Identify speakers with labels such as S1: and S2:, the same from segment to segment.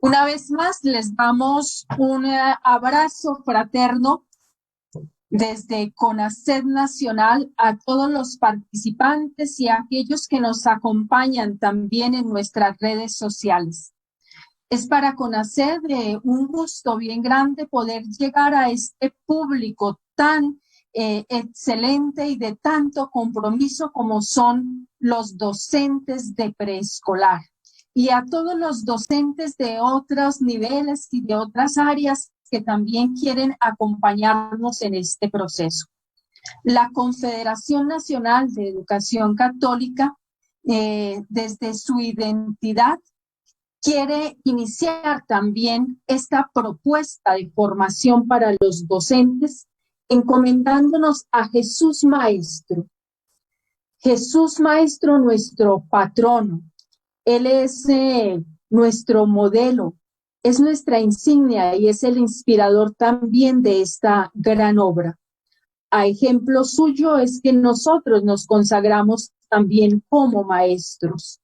S1: Una vez más, les damos un abrazo fraterno desde CONACYT Nacional a todos los participantes y a aquellos que nos acompañan también en nuestras redes sociales. Es para CONACYT un gusto bien grande poder llegar a este público tan excelente y de tanto compromiso como son los docentes de preescolar y a todos los docentes de otros niveles y de otras áreas que también quieren acompañarnos en este proceso. La Confederación Nacional de Educación Católica, desde su identidad, quiere iniciar también esta propuesta de formación para los docentes, encomendándonos a Jesús Maestro. Jesús Maestro, nuestro patrono. Él es nuestro modelo, es nuestra insignia y es el inspirador también de esta gran obra. A ejemplo suyo es que nosotros nos consagramos también como maestros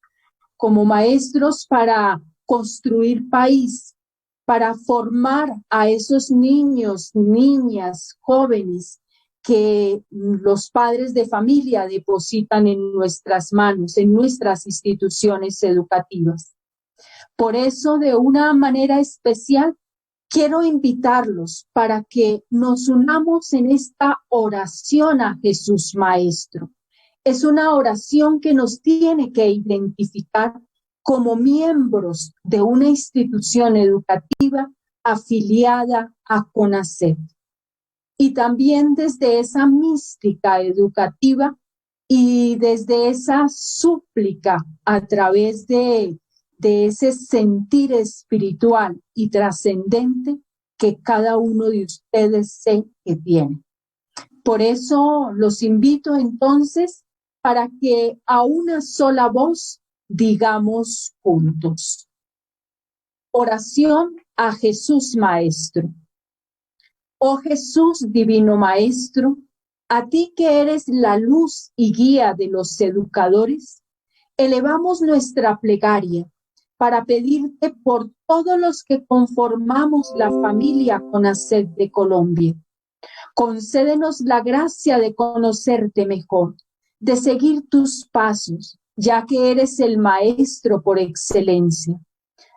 S1: para construir país, para formar a esos niños, niñas, jóvenes que los padres de familia depositan en nuestras manos, en nuestras instituciones educativas. Por eso, de una manera especial, quiero invitarlos para que nos unamos en esta oración a Jesús Maestro. Es una oración que nos tiene que identificar como miembros de una institución educativa afiliada a CONACYT. Y también desde esa mística educativa y desde esa súplica a través de ese sentir espiritual y trascendente que cada uno de ustedes sé que tiene. Por eso los invito entonces para que a una sola voz digamos juntos. Oración a Jesús Maestro. Oh Jesús Divino Maestro, a ti que eres la luz y guía de los educadores, elevamos nuestra plegaria para pedirte por todos los que conformamos la familia CONACYT de Colombia. Concédenos la gracia de conocerte mejor, de seguir tus pasos, ya que eres el maestro por excelencia,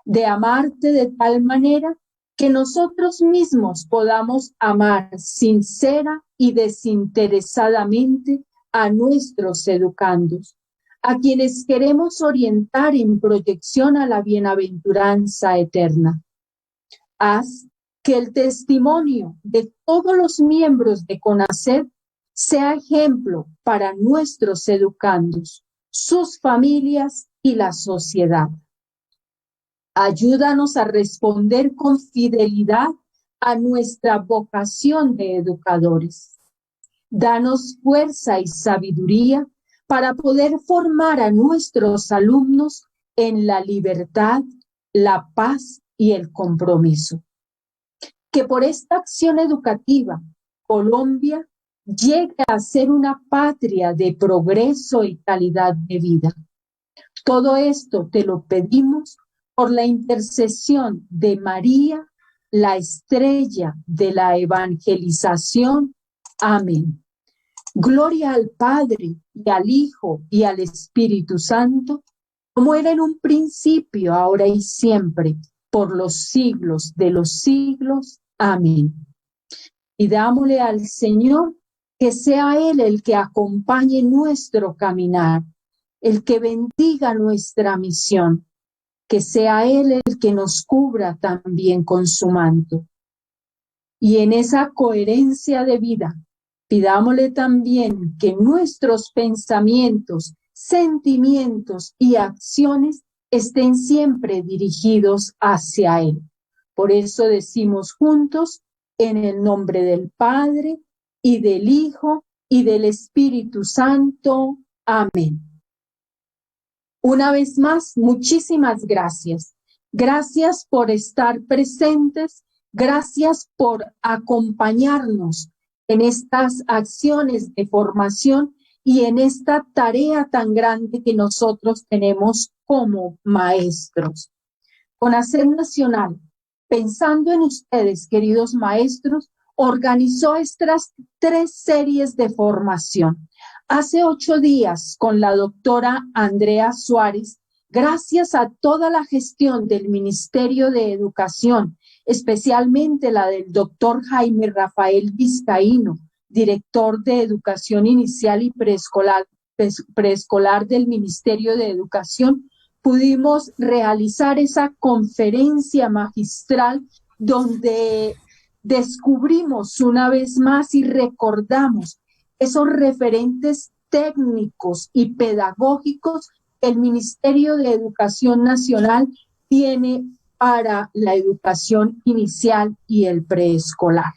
S1: de amarte de tal manera que nosotros mismos podamos amar sincera y desinteresadamente a nuestros educandos, a quienes queremos orientar en proyección a la bienaventuranza eterna. Haz que el testimonio de todos los miembros de CONACYT sea ejemplo para nuestros educandos, sus familias y la sociedad. Ayúdanos a responder con fidelidad a nuestra vocación de educadores. Danos fuerza y sabiduría para poder formar a nuestros alumnos en la libertad, la paz y el compromiso. Que por esta acción educativa, Colombia llegue a ser una patria de progreso y calidad de vida. Todo esto te lo pedimos por la intercesión de María, la estrella de la evangelización. Amén. Gloria al Padre, y al Hijo, y al Espíritu Santo, como era en un principio, ahora y siempre, por los siglos de los siglos. Amén. Y dámosle al Señor que sea Él el que acompañe nuestro caminar, el que bendiga nuestra misión, que sea Él el que nos cubra también con su manto. Y en esa coherencia de vida, pidámosle también que nuestros pensamientos, sentimientos y acciones estén siempre dirigidos hacia Él. Por eso decimos juntos, en el nombre del Padre, y del Hijo, y del Espíritu Santo. Amén. Una vez más, muchísimas gracias. Gracias por estar presentes. Gracias por acompañarnos en estas acciones de formación y en esta tarea tan grande que nosotros tenemos como maestros. CONACYT Nacional, pensando en ustedes, queridos maestros, organizó estas 3 series de formación. Hace 8 días, con la doctora Andrea Suárez, gracias a toda la gestión del Ministerio de Educación, especialmente la del doctor Jaime Rafael Vizcaíno, director de Educación Inicial y Preescolar del Ministerio de Educación, pudimos realizar esa conferencia magistral donde descubrimos una vez más y recordamos esos referentes técnicos y pedagógicos que el Ministerio de Educación Nacional tiene para la educación inicial y el preescolar.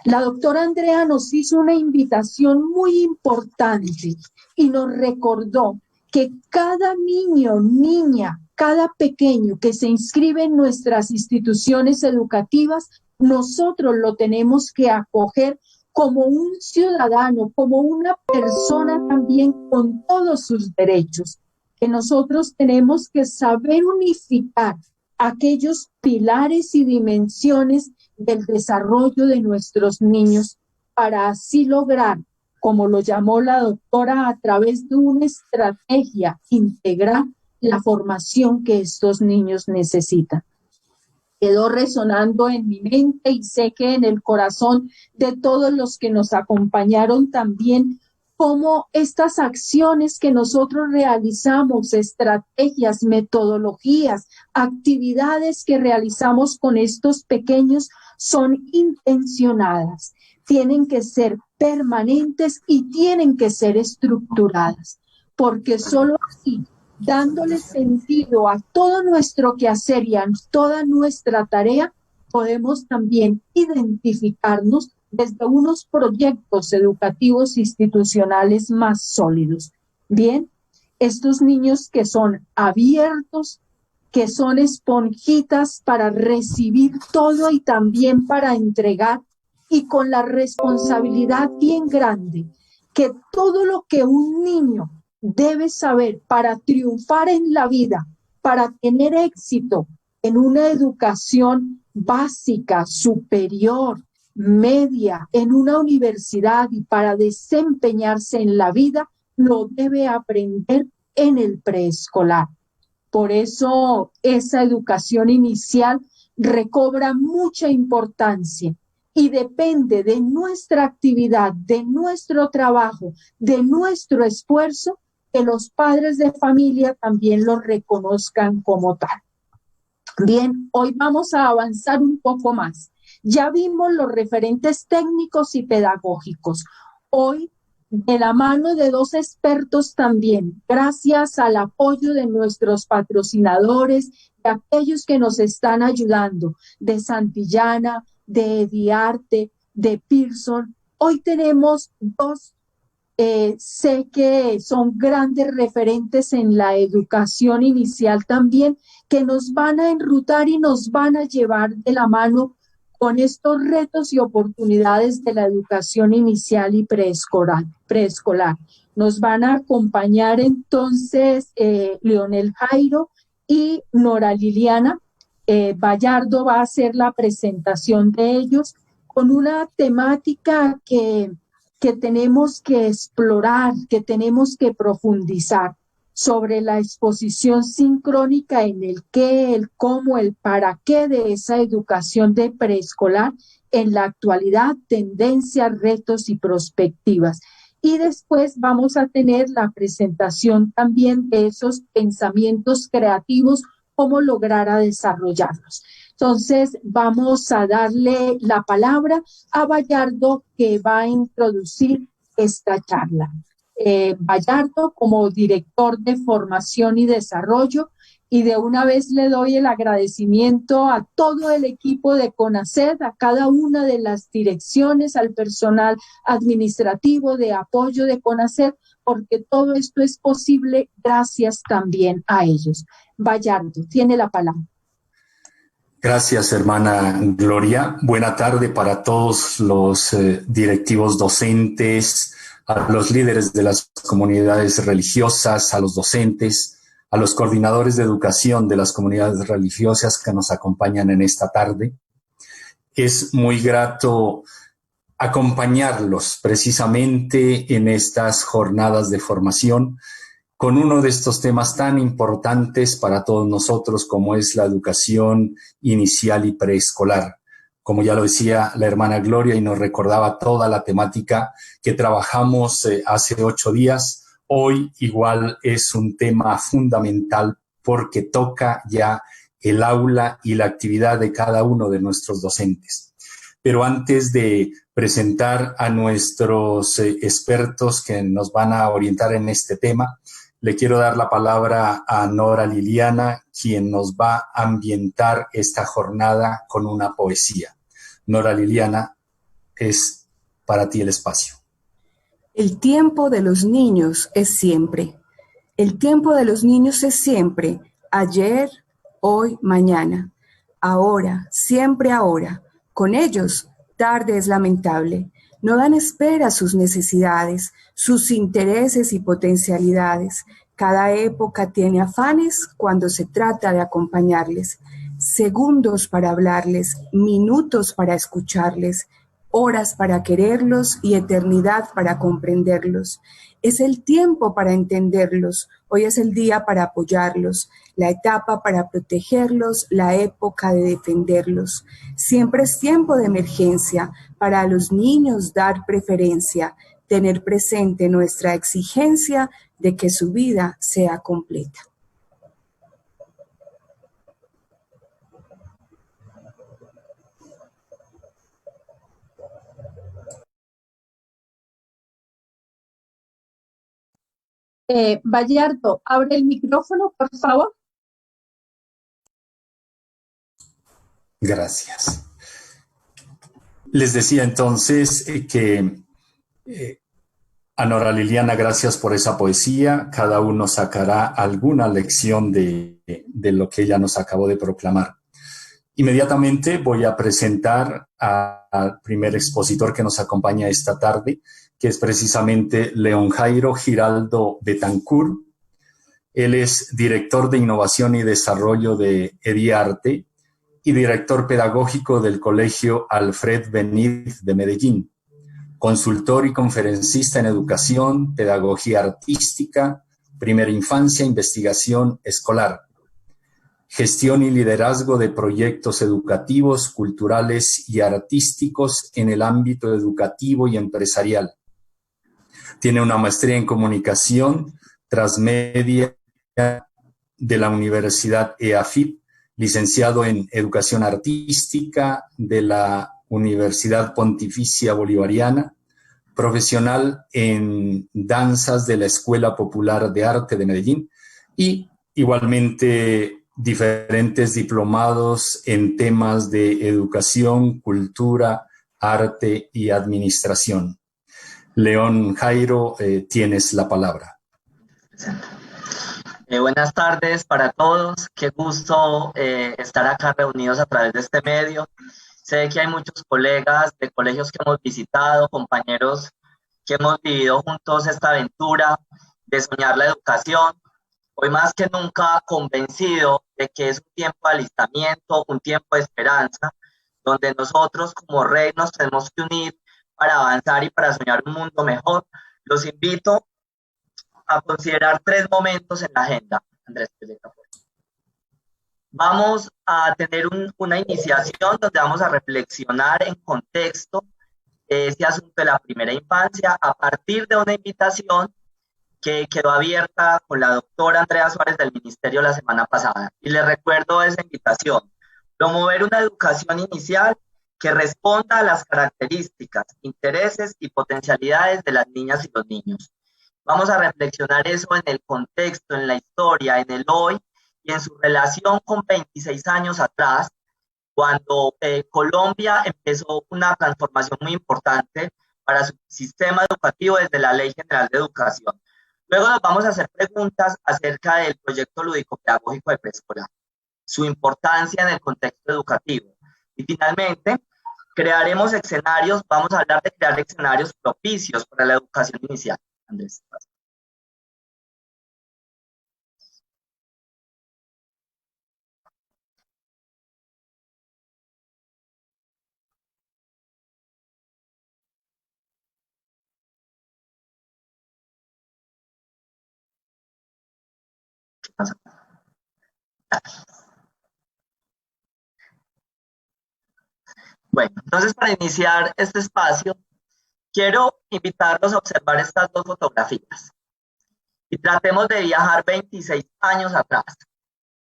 S1: La doctora Andrea nos hizo una invitación muy importante y nos recordó que cada niño, niña, cada pequeño que se inscribe en nuestras instituciones educativas, nosotros lo tenemos que acoger como un ciudadano, como una persona también con todos sus derechos, que nosotros tenemos que saber unificar aquellos pilares y dimensiones del desarrollo de nuestros niños para así lograr, como lo llamó la doctora, a través de una estrategia integral, la formación que estos niños necesitan. Quedó resonando en mi mente y sé que en el corazón de todos los que nos acompañaron también, cómo estas acciones que nosotros realizamos, estrategias, metodologías, actividades que realizamos con estos pequeños son intencionadas, tienen que ser permanentes y tienen que ser estructuradas, porque solo así, dándole sentido a todo nuestro quehacer y a toda nuestra tarea, podemos también identificarnos desde unos proyectos educativos institucionales más sólidos. Bien, estos niños que son abiertos, que son esponjitas para recibir todo y también para entregar, y con la responsabilidad bien grande que todo lo que un niño debe saber para triunfar en la vida, para tener éxito en una educación básica, superior, media, en una universidad y para desempeñarse en la vida, lo debe aprender en el preescolar. Por eso esa educación inicial recobra mucha importancia y depende de nuestra actividad, de nuestro trabajo, de nuestro esfuerzo, que los padres de familia también lo reconozcan como tal. Bien, hoy vamos a avanzar un poco más. Ya vimos los referentes técnicos y pedagógicos. Hoy, de la mano de 2 expertos también, gracias al apoyo de nuestros patrocinadores, de aquellos que nos están ayudando, de Santillana, de Ediarte, de Pearson. Hoy tenemos 2, sé que son grandes referentes en la educación inicial también, que nos van a enrutar y nos van a llevar de la mano con estos retos y oportunidades de la educación inicial y preescolar. Nos van a acompañar entonces Leonel Jairo y Nora Liliana. Vallardo va a hacer la presentación de ellos con una temática que tenemos que explorar, que tenemos que profundizar sobre la exposición sincrónica en el qué, el cómo, el para qué de esa educación de preescolar en la actualidad, tendencias, retos y perspectivas. Y después vamos a tener la presentación también de esos pensamientos creativos cómo lograr a desarrollarlos. Entonces, vamos a darle la palabra a Bayardo, que va a introducir esta charla. Bayardo, como director de formación y desarrollo, y de una vez le doy el agradecimiento a todo el equipo de CONACET, a cada una de las direcciones, al personal administrativo de apoyo de CONACET, porque todo esto es posible gracias también a ellos. Bayardo, tiene la palabra.
S2: Gracias, hermana Gloria. Buena tarde para todos los directivos docentes, a los líderes de las comunidades religiosas, a los docentes, a los coordinadores de educación de las comunidades religiosas que nos acompañan en esta tarde. Es muy grato acompañarlos precisamente en estas jornadas de formación con uno de estos temas tan importantes para todos nosotros como es la educación inicial y preescolar. Como ya lo decía la hermana Gloria y nos recordaba toda la temática que trabajamos hace 8 días, hoy igual es un tema fundamental porque toca ya el aula y la actividad de cada uno de nuestros docentes. Pero antes de presentar a nuestros expertos que nos van a orientar en este tema, le quiero dar la palabra a Nora Liliana, quien nos va a ambientar esta jornada con una poesía. Nora Liliana, es para ti el espacio.
S3: El tiempo de los niños es siempre. El tiempo de los niños es siempre. Ayer, hoy, mañana. Ahora, siempre ahora. Con ellos, tarde es lamentable. No dan espera a sus necesidades, sus intereses y potencialidades. Cada época tiene afanes cuando se trata de acompañarles. Segundos para hablarles, minutos para escucharles, horas para quererlos y eternidad para comprenderlos. Es el tiempo para entenderlos, hoy es el día para apoyarlos, la etapa para protegerlos, la época de defenderlos. Siempre es tiempo de emergencia, para los niños dar preferencia, tener presente nuestra exigencia de que su vida sea completa.
S1: Bayardo, abre el micrófono, por favor.
S2: Gracias. Les decía entonces que a Nora Liliana, gracias por esa poesía. Cada uno sacará alguna lección de lo que ella nos acabó de proclamar. Inmediatamente voy a presentar al primer expositor que nos acompaña esta tarde, que es precisamente León Jairo Giraldo Betancourt. Él es director de Innovación y Desarrollo de EDIARTE y director pedagógico del Colegio Alfred Benítez de Medellín, consultor y conferencista en educación, pedagogía artística, primera infancia, investigación escolar, gestión y liderazgo de proyectos educativos, culturales y artísticos en el ámbito educativo y empresarial. Tiene una maestría en comunicación transmedia de la Universidad EAFIT, licenciado en educación artística de la Universidad Pontificia Bolivariana, profesional en danzas de la Escuela Popular de Arte de Medellín y igualmente diferentes diplomados en temas de educación, cultura, arte y administración. León Jairo, tienes la palabra.
S4: Buenas tardes para todos, qué gusto estar acá reunidos a través de este medio. Sé que hay muchos colegas de colegios que hemos visitado, compañeros que hemos vivido juntos esta aventura de soñar la educación. Hoy más que nunca convencido de que es un tiempo de alistamiento, un tiempo de esperanza, donde nosotros como rey nos tenemos que unir para avanzar y para soñar un mundo mejor. Los invito a considerar 3 momentos en la agenda. Andrés, vamos a tener una iniciación donde vamos a reflexionar en contexto ese asunto de la primera infancia a partir de una invitación que quedó abierta con la doctora Andrea Suárez del Ministerio la semana pasada. Y les recuerdo esa invitación: promover una educación inicial que responda a las características, intereses y potencialidades de las niñas y los niños. Vamos a reflexionar eso en el contexto, en la historia, en el hoy y en su relación con 26 años atrás, cuando Colombia empezó una transformación muy importante para su sistema educativo desde la Ley General de Educación. Luego nos vamos a hacer preguntas acerca del proyecto lúdico-pedagógico de preescolar, su importancia en el contexto educativo. Y finalmente, crearemos escenarios, vamos a hablar de crear escenarios propicios para la educación inicial. Andrés. ¿Qué pasa? Bueno, entonces para iniciar este espacio, quiero invitarlos a observar estas dos fotografías y tratemos de viajar 26 años atrás.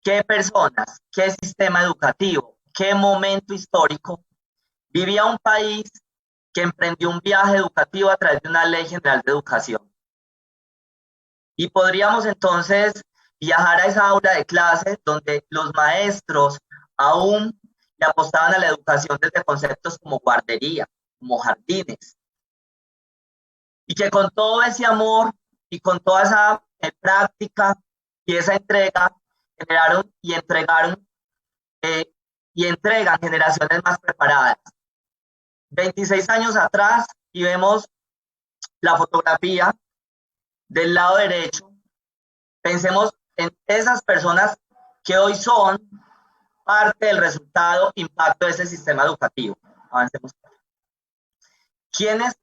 S4: ¿Qué personas, qué sistema educativo, qué momento histórico vivía un país que emprendió un viaje educativo a través de una ley general de educación? Y podríamos entonces viajar a esa aula de clase donde los maestros aún le apostaban a la educación desde conceptos como guardería, como jardines, y que con todo ese amor y con toda esa práctica y esa entrega generaron y entregaron y entregan generaciones más preparadas. 26 años atrás, y vemos la fotografía del lado derecho, pensemos en esas personas que hoy son parte del resultado, impacto de ese sistema educativo. Avancemos. Quienes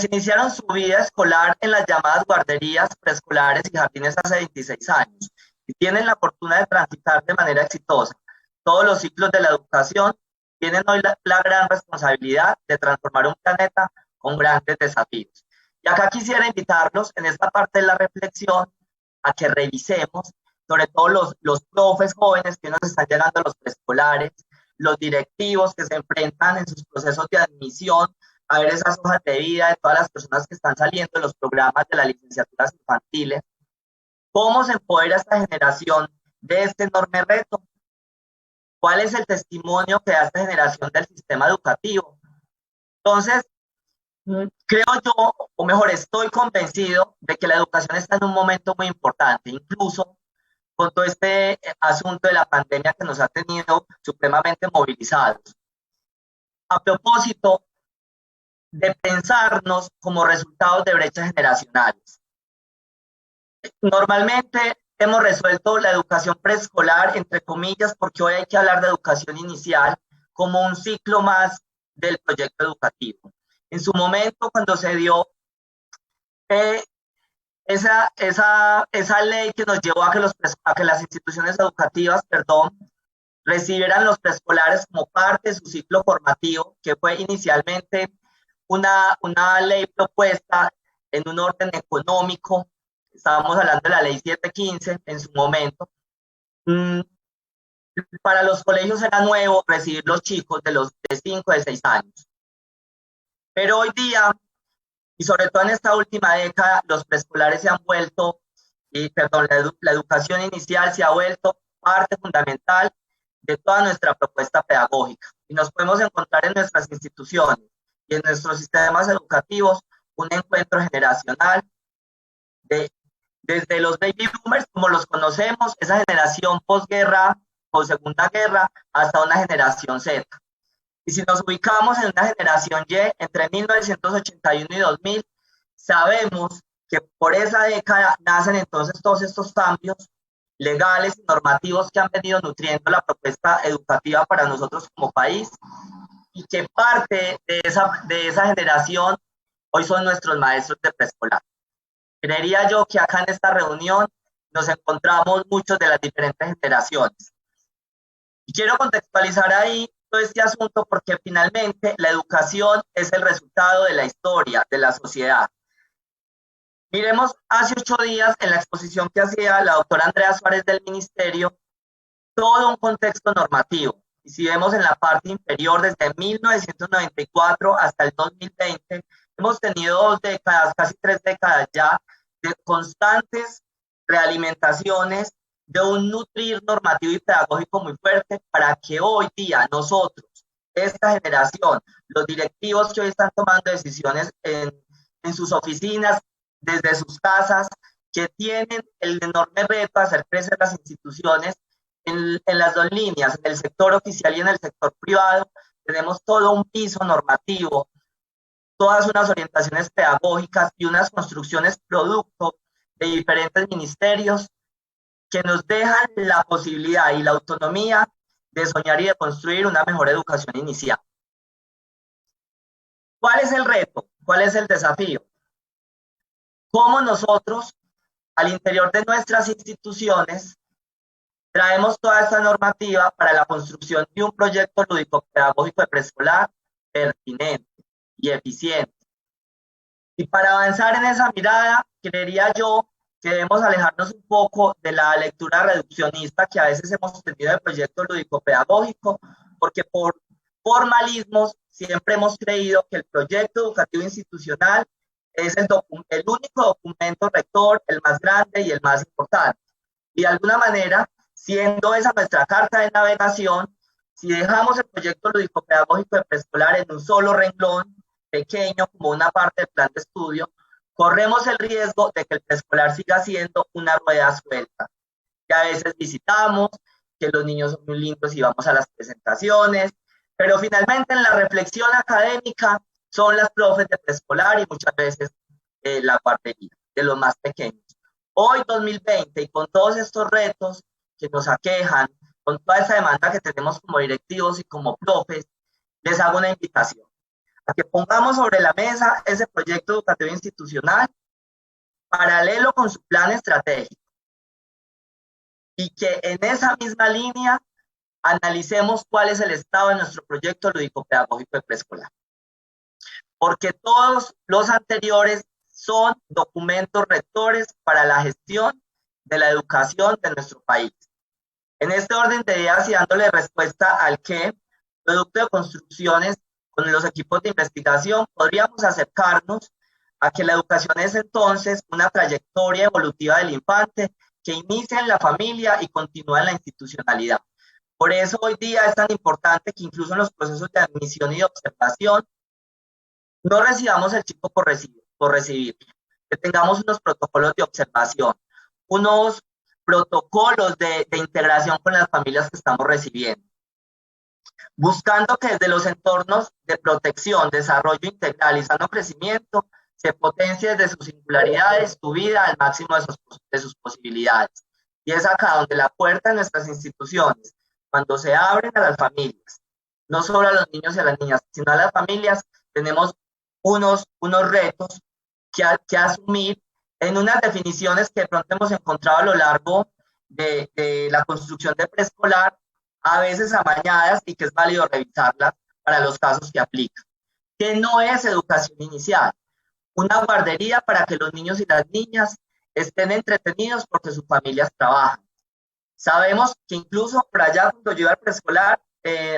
S4: iniciaron su vida escolar en las llamadas guarderías, preescolares y jardines hace 26 años y tienen la fortuna de transitar de manera exitosa todos los ciclos de la educación, tienen hoy la gran responsabilidad de transformar un planeta con grandes desafíos. Y acá quisiera invitarlos en esta parte de la reflexión a que revisemos, sobre todo los profes jóvenes que nos están llegando a los preescolares, los directivos que se enfrentan en sus procesos de admisión, a ver esas hojas de vida de todas las personas que están saliendo de los programas de las licenciaturas infantiles. ¿Cómo se empodera esta generación de este enorme reto? ¿Cuál es el testimonio que da esta generación del sistema educativo? Entonces, creo yo, o mejor, estoy convencido de que la educación está en un momento muy importante, incluso con todo este asunto de la pandemia que nos ha tenido supremamente movilizados. A propósito de pensarnos como resultados de brechas generacionales. Normalmente hemos resuelto la educación preescolar, entre comillas, porque hoy hay que hablar de educación inicial como un ciclo más del proyecto educativo. En su momento, cuando se dio esa ley que nos llevó a que las instituciones educativas, recibieran los preescolares como parte de su ciclo formativo, que fue inicialmente una ley propuesta en un orden económico. Estábamos hablando de la ley 715 en su momento. Para los colegios era nuevo recibir los chicos de 5 de 6 años. Pero hoy día, y sobre todo en esta última década, los preescolares se han vuelto, la educación inicial se ha vuelto parte fundamental de toda nuestra propuesta pedagógica. Y nos podemos encontrar en nuestras instituciones y en nuestros sistemas educativos un encuentro generacional desde los baby boomers, como los conocemos, esa generación posguerra o segunda guerra, hasta una generación Z. Y si nos ubicamos en una generación Y, entre 1981 y 2000, sabemos que por esa década nacen entonces todos estos cambios legales y normativos que han venido nutriendo la propuesta educativa para nosotros como país, y que parte de esa generación hoy son nuestros maestros de preescolar. Creería yo que acá en esta reunión nos encontramos muchos de las diferentes generaciones. Y quiero contextualizar ahí todo este asunto porque finalmente la educación es el resultado de la historia, de la sociedad. Miremos hace 8 días en la exposición que hacía la doctora Andrea Suárez del Ministerio, todo un contexto normativo. Y si vemos en la parte inferior, desde 1994 hasta el 2020, hemos tenido 2 décadas, casi 3 décadas ya, de constantes realimentaciones, de un nutrir normativo y pedagógico muy fuerte para que hoy día nosotros, esta generación, los directivos que hoy están tomando decisiones en sus oficinas, desde sus casas, que tienen el enorme reto de hacer crecer las instituciones en las dos líneas, en el sector oficial y en el sector privado. Tenemos todo un piso normativo, todas unas orientaciones pedagógicas y unas construcciones producto de diferentes ministerios que nos dejan la posibilidad y la autonomía de soñar y de construir una mejor educación inicial. ¿Cuál es el reto? ¿Cuál es el desafío? ¿Cómo nosotros, al interior de nuestras instituciones, traemos toda esta normativa para la construcción de un proyecto lúdico-pedagógico de preescolar pertinente y eficiente? Y para avanzar en esa mirada, creería yo que debemos alejarnos un poco de la lectura reduccionista que a veces hemos tenido del proyecto lúdico-pedagógico, porque por formalismos siempre hemos creído que el proyecto educativo institucional es el único documento rector, el más grande y el más importante. Y de alguna manera, siendo esa nuestra carta de navegación, si dejamos el proyecto lúdico-pedagógico de preescolar en un solo renglón, pequeño, como una parte del plan de estudio, corremos el riesgo de que el preescolar siga siendo una rueda suelta, que a veces visitamos, que los niños son muy lindos y vamos a las presentaciones, pero finalmente en la reflexión académica son las profes de preescolar y muchas veces la guardería de los más pequeños. Hoy, 2020, y con todos estos retos que nos aquejan, con toda esa demanda que tenemos como directivos y como profes, les hago una invitación a que pongamos sobre la mesa ese proyecto educativo institucional paralelo con su plan estratégico y que en esa misma línea analicemos cuál es el estado de nuestro proyecto lúdico-pedagógico de preescolar. Porque todos los anteriores son documentos rectores para la gestión de la educación de nuestro país. En este orden de ideas y dándole respuesta al que, producto de construcciones con los equipos de investigación, podríamos acercarnos a que la educación es entonces una trayectoria evolutiva del infante que inicia en la familia y continúa en la institucionalidad. Por eso hoy día es tan importante que incluso en los procesos de admisión y de observación no recibamos el chico por recibir, que tengamos unos protocolos de observación, unos protocolos de integración con las familias que estamos recibiendo, buscando que desde los entornos de protección, desarrollo integral y sano crecimiento se potencie desde sus singularidades su vida al máximo de sus posibilidades. Y es acá donde la puerta de nuestras instituciones, cuando se abren a las familias, no solo a los niños y a las niñas, sino a las familias, tenemos unos retos que asumir en unas definiciones que de pronto hemos encontrado a lo largo de la construcción de preescolar, a veces amañadas y que es válido revisarlas para los casos que aplican. ¿Qué no es educación inicial? Una guardería para que los niños y las niñas estén entretenidos porque sus familias trabajan. Sabemos que incluso por allá cuando yo iba al preescolar,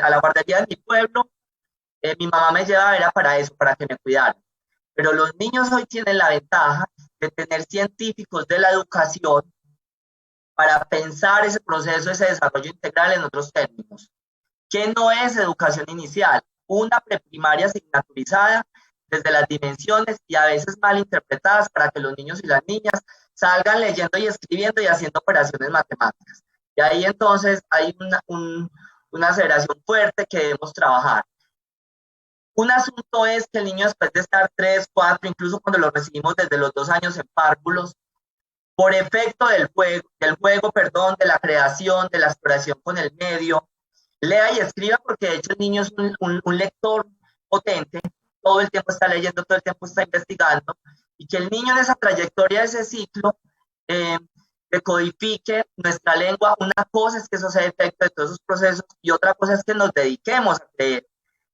S4: a la guardería de mi pueblo, mi mamá me llevaba, era para eso, para que me cuidaran. Pero los niños hoy tienen la ventaja de tener científicos de la educación para pensar ese proceso, ese desarrollo integral en otros términos. ¿Qué no es educación inicial? Una preprimaria asignaturizada desde las dimensiones y a veces mal interpretadas para que los niños y las niñas salgan leyendo y escribiendo y haciendo operaciones matemáticas. Y ahí entonces hay una aseveración fuerte que debemos trabajar. Un asunto es que el niño, después de estar 3, 4, incluso cuando lo recibimos desde los 2 años en párvulos, por efecto del juego, de la creación, de la exploración con el medio, lea y escriba, porque de hecho el niño es un lector potente, todo el tiempo está leyendo, todo el tiempo está investigando, y que el niño en esa trayectoria, de ese ciclo, decodifique nuestra lengua. Una cosa es que eso sea efecto de todos esos procesos, y otra cosa es que nos dediquemos a creer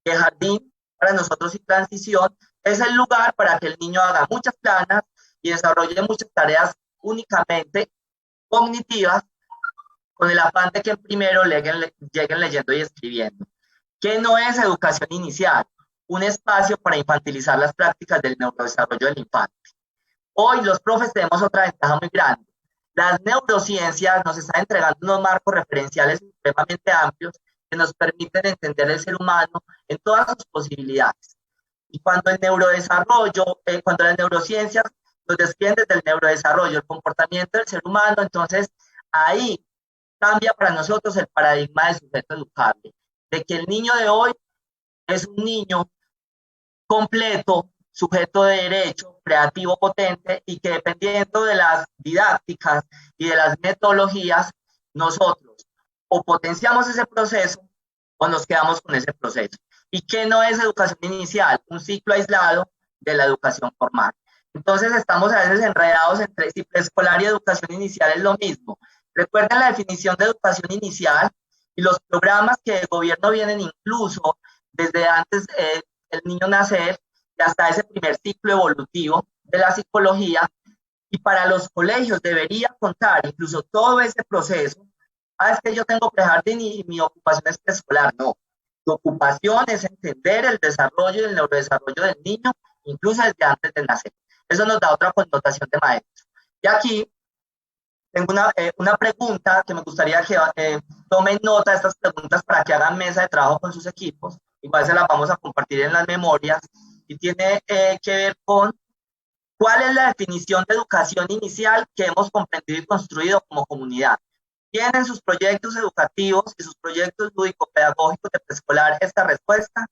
S4: que el jardín, para nosotros y transición, es el lugar para que el niño haga muchas planas y desarrolle muchas tareas únicamente cognitivas con el afán de que primero lleguen leyendo y escribiendo. ¿Qué no es educación inicial? Un espacio para infantilizar las prácticas del neurodesarrollo del infante. Hoy los profes tenemos otra ventaja muy grande. Las neurociencias nos están entregando unos marcos referenciales supremamente amplios que nos permiten entender el ser humano en todas sus posibilidades. Y cuando el neurodesarrollo, cuando las neurociencias nos describen desde el neurodesarrollo, el comportamiento del ser humano, entonces ahí cambia para nosotros el paradigma de sujeto educable, de que el niño de hoy es un niño completo, sujeto de derecho, creativo, potente, y que dependiendo de las didácticas y de las metodologías, nosotros o potenciamos ese proceso o nos quedamos con ese proceso. ¿Y qué no es educación inicial? Un ciclo aislado de la educación formal. Entonces estamos a veces enredados entre si preescolar y educación inicial es lo mismo. Recuerden la definición de educación inicial y los programas que del gobierno vienen incluso desde antes del niño nacer y hasta ese primer ciclo evolutivo de la psicología. Y para los colegios debería contar incluso todo ese proceso. Es que yo tengo prejardín y mi ocupación es preescolar. No, tu ocupación es entender el desarrollo y el neurodesarrollo del niño, incluso desde antes de nacer. Eso nos da otra connotación de maestro. Y aquí tengo una pregunta que me gustaría que tomen nota de estas preguntas para que hagan mesa de trabajo con sus equipos. Igual se las vamos a compartir en las memorias. Y tiene que ver con cuál es la definición de educación inicial que hemos comprendido y construido como comunidad. ¿Tienen sus proyectos educativos y sus proyectos lúdico-pedagógicos de preescolar esta respuesta?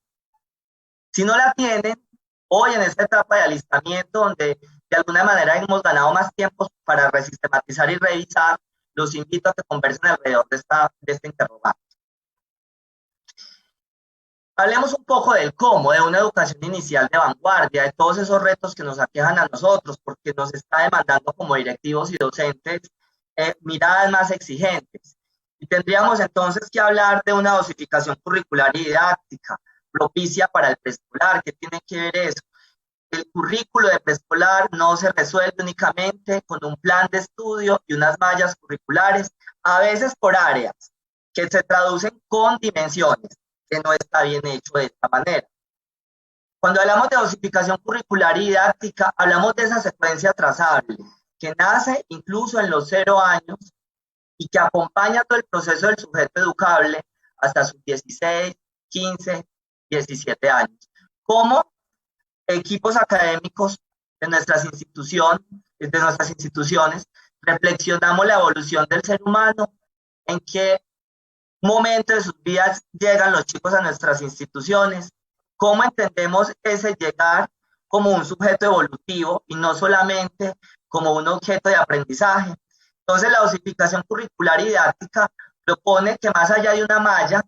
S4: Si no la tienen, hoy en esta etapa de alistamiento, donde de alguna manera hemos ganado más tiempo para resistematizar y revisar, los invito a que conversen alrededor de esta interrogante. Hablemos un poco del cómo, de una educación inicial de vanguardia, de todos esos retos que nos aquejan a nosotros, porque nos está demandando como directivos y docentes miradas más exigentes. Y tendríamos entonces que hablar de una dosificación curricular y didáctica propicia para el preescolar. ¿Qué tiene que ver eso? El currículo de preescolar no se resuelve únicamente con un plan de estudio y unas mallas curriculares, a veces por áreas, que se traducen con dimensiones, que no está bien hecho de esta manera. Cuando hablamos de dosificación curricular y didáctica, hablamos de esa secuencia trazable, que nace incluso en los 0 años y que acompaña todo el proceso del sujeto educable hasta sus 16, 15, 17 años. Como equipos académicos de nuestras instituciones, reflexionamos la evolución del ser humano, en qué momento de sus vidas llegan los chicos a nuestras instituciones, cómo entendemos ese llegar como un sujeto evolutivo y no solamente como un objeto de aprendizaje. Entonces la dosificación curricular y didáctica propone que más allá de una malla,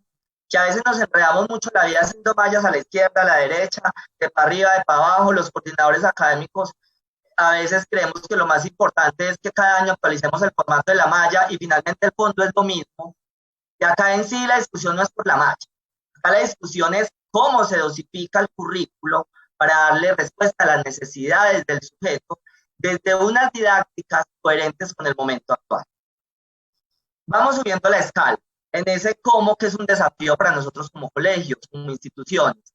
S4: que a veces nos enredamos mucho la vida haciendo mallas a la izquierda, a la derecha, de para arriba, de para abajo, los coordinadores académicos a veces creemos que lo más importante es que cada año actualicemos el formato de la malla y finalmente el fondo es lo mismo. Y acá en sí la discusión no es por la malla, acá la discusión es cómo se dosifica el currículo para darle respuesta a las necesidades del sujeto desde unas didácticas coherentes con el momento actual. Vamos subiendo la escala en ese cómo, que es un desafío para nosotros como colegios, como instituciones.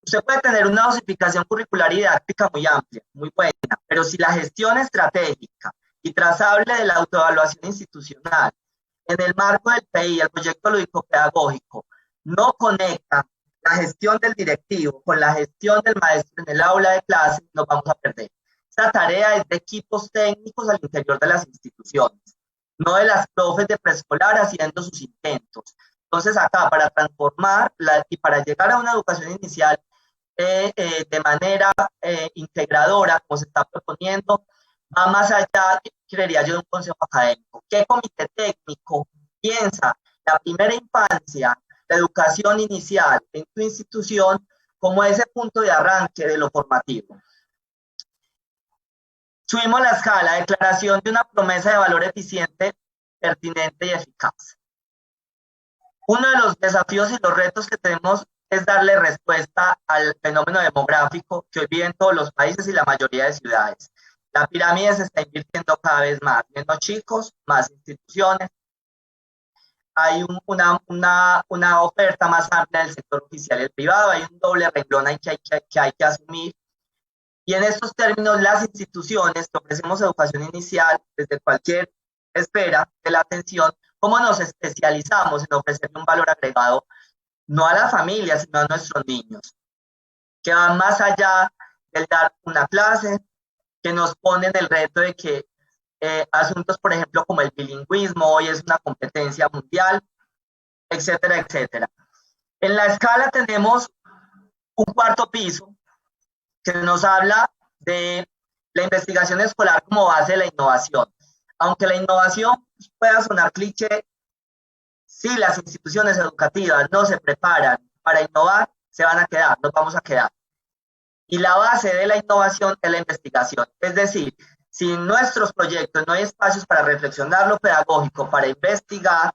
S4: Usted puede tener una dosificación curricular y didáctica muy amplia, muy buena, pero si la gestión estratégica y trazable de la autoevaluación institucional en el marco del PI, el proyecto lúdico-pedagógico, no conecta la gestión del directivo con la gestión del maestro en el aula de clase, nos vamos a perder. Esta tarea es de equipos técnicos al interior de las instituciones, no de las profes de preescolar haciendo sus intentos. Entonces acá, para transformar y para llegar a una educación inicial de manera integradora, como se está proponiendo, va más allá, creería yo, de un consejo académico. ¿Qué comité técnico piensa la primera infancia, la educación inicial en tu institución como ese punto de arranque de lo formativo? Subimos la escala, declaración de una promesa de valor eficiente, pertinente y eficaz. Uno de los desafíos y los retos que tenemos es darle respuesta al fenómeno demográfico que hoy vive en todos los países y la mayoría de ciudades. La pirámide se está invirtiendo cada vez más, menos chicos, más instituciones. Hay una oferta más amplia del sector oficial y el privado, hay un doble renglón que hay que asumir. Y en estos términos, las instituciones que ofrecemos educación inicial desde cualquier esfera de la atención, ¿cómo nos especializamos en ofrecerle un valor agregado no a la familia, sino a nuestros niños? Que van más allá del dar una clase, que nos ponen el reto de que asuntos, por ejemplo, como el bilingüismo hoy es una competencia mundial, etcétera, etcétera. En la escala tenemos un cuarto piso que nos habla de la investigación escolar como base de la innovación. Aunque la innovación pueda sonar cliché, si las instituciones educativas no se preparan para innovar, se van a quedar, nos vamos a quedar. Y la base de la innovación es la investigación. Es decir, si en nuestros proyectos no hay espacios para reflexionar lo pedagógico, para investigar,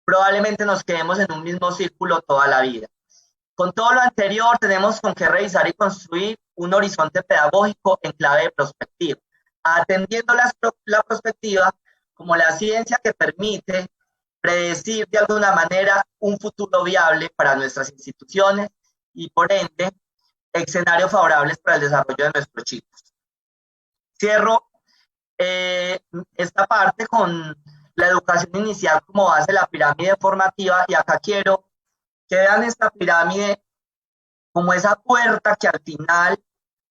S4: probablemente nos quedemos en un mismo círculo toda la vida. Con todo lo anterior, tenemos con qué revisar y construir un horizonte pedagógico en clave de prospectiva, atendiendo la prospectiva como la ciencia que permite predecir de alguna manera un futuro viable para nuestras instituciones y, por ende, escenarios favorables para el desarrollo de nuestros chicos. Cierro esta parte con la educación inicial como base de la pirámide formativa, y acá quiero que vean esta pirámide como esa puerta que al final,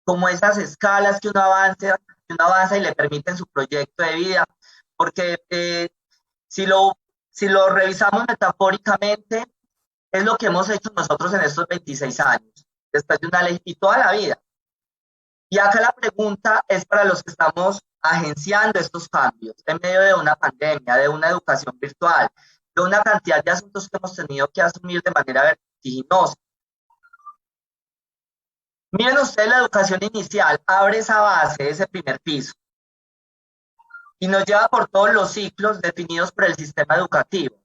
S4: como esas escalas que uno avanza y le permiten su proyecto de vida, porque si lo revisamos metafóricamente, es lo que hemos hecho nosotros en estos 26 años, después de una ley y toda la vida. Y acá la pregunta es para los que estamos agenciando estos cambios en medio de una pandemia, de una educación virtual, de una cantidad de asuntos que hemos tenido que asumir de manera vertiginosa. Miren ustedes, la educación inicial abre esa base, ese primer piso, y nos lleva por todos los ciclos definidos por el sistema educativo.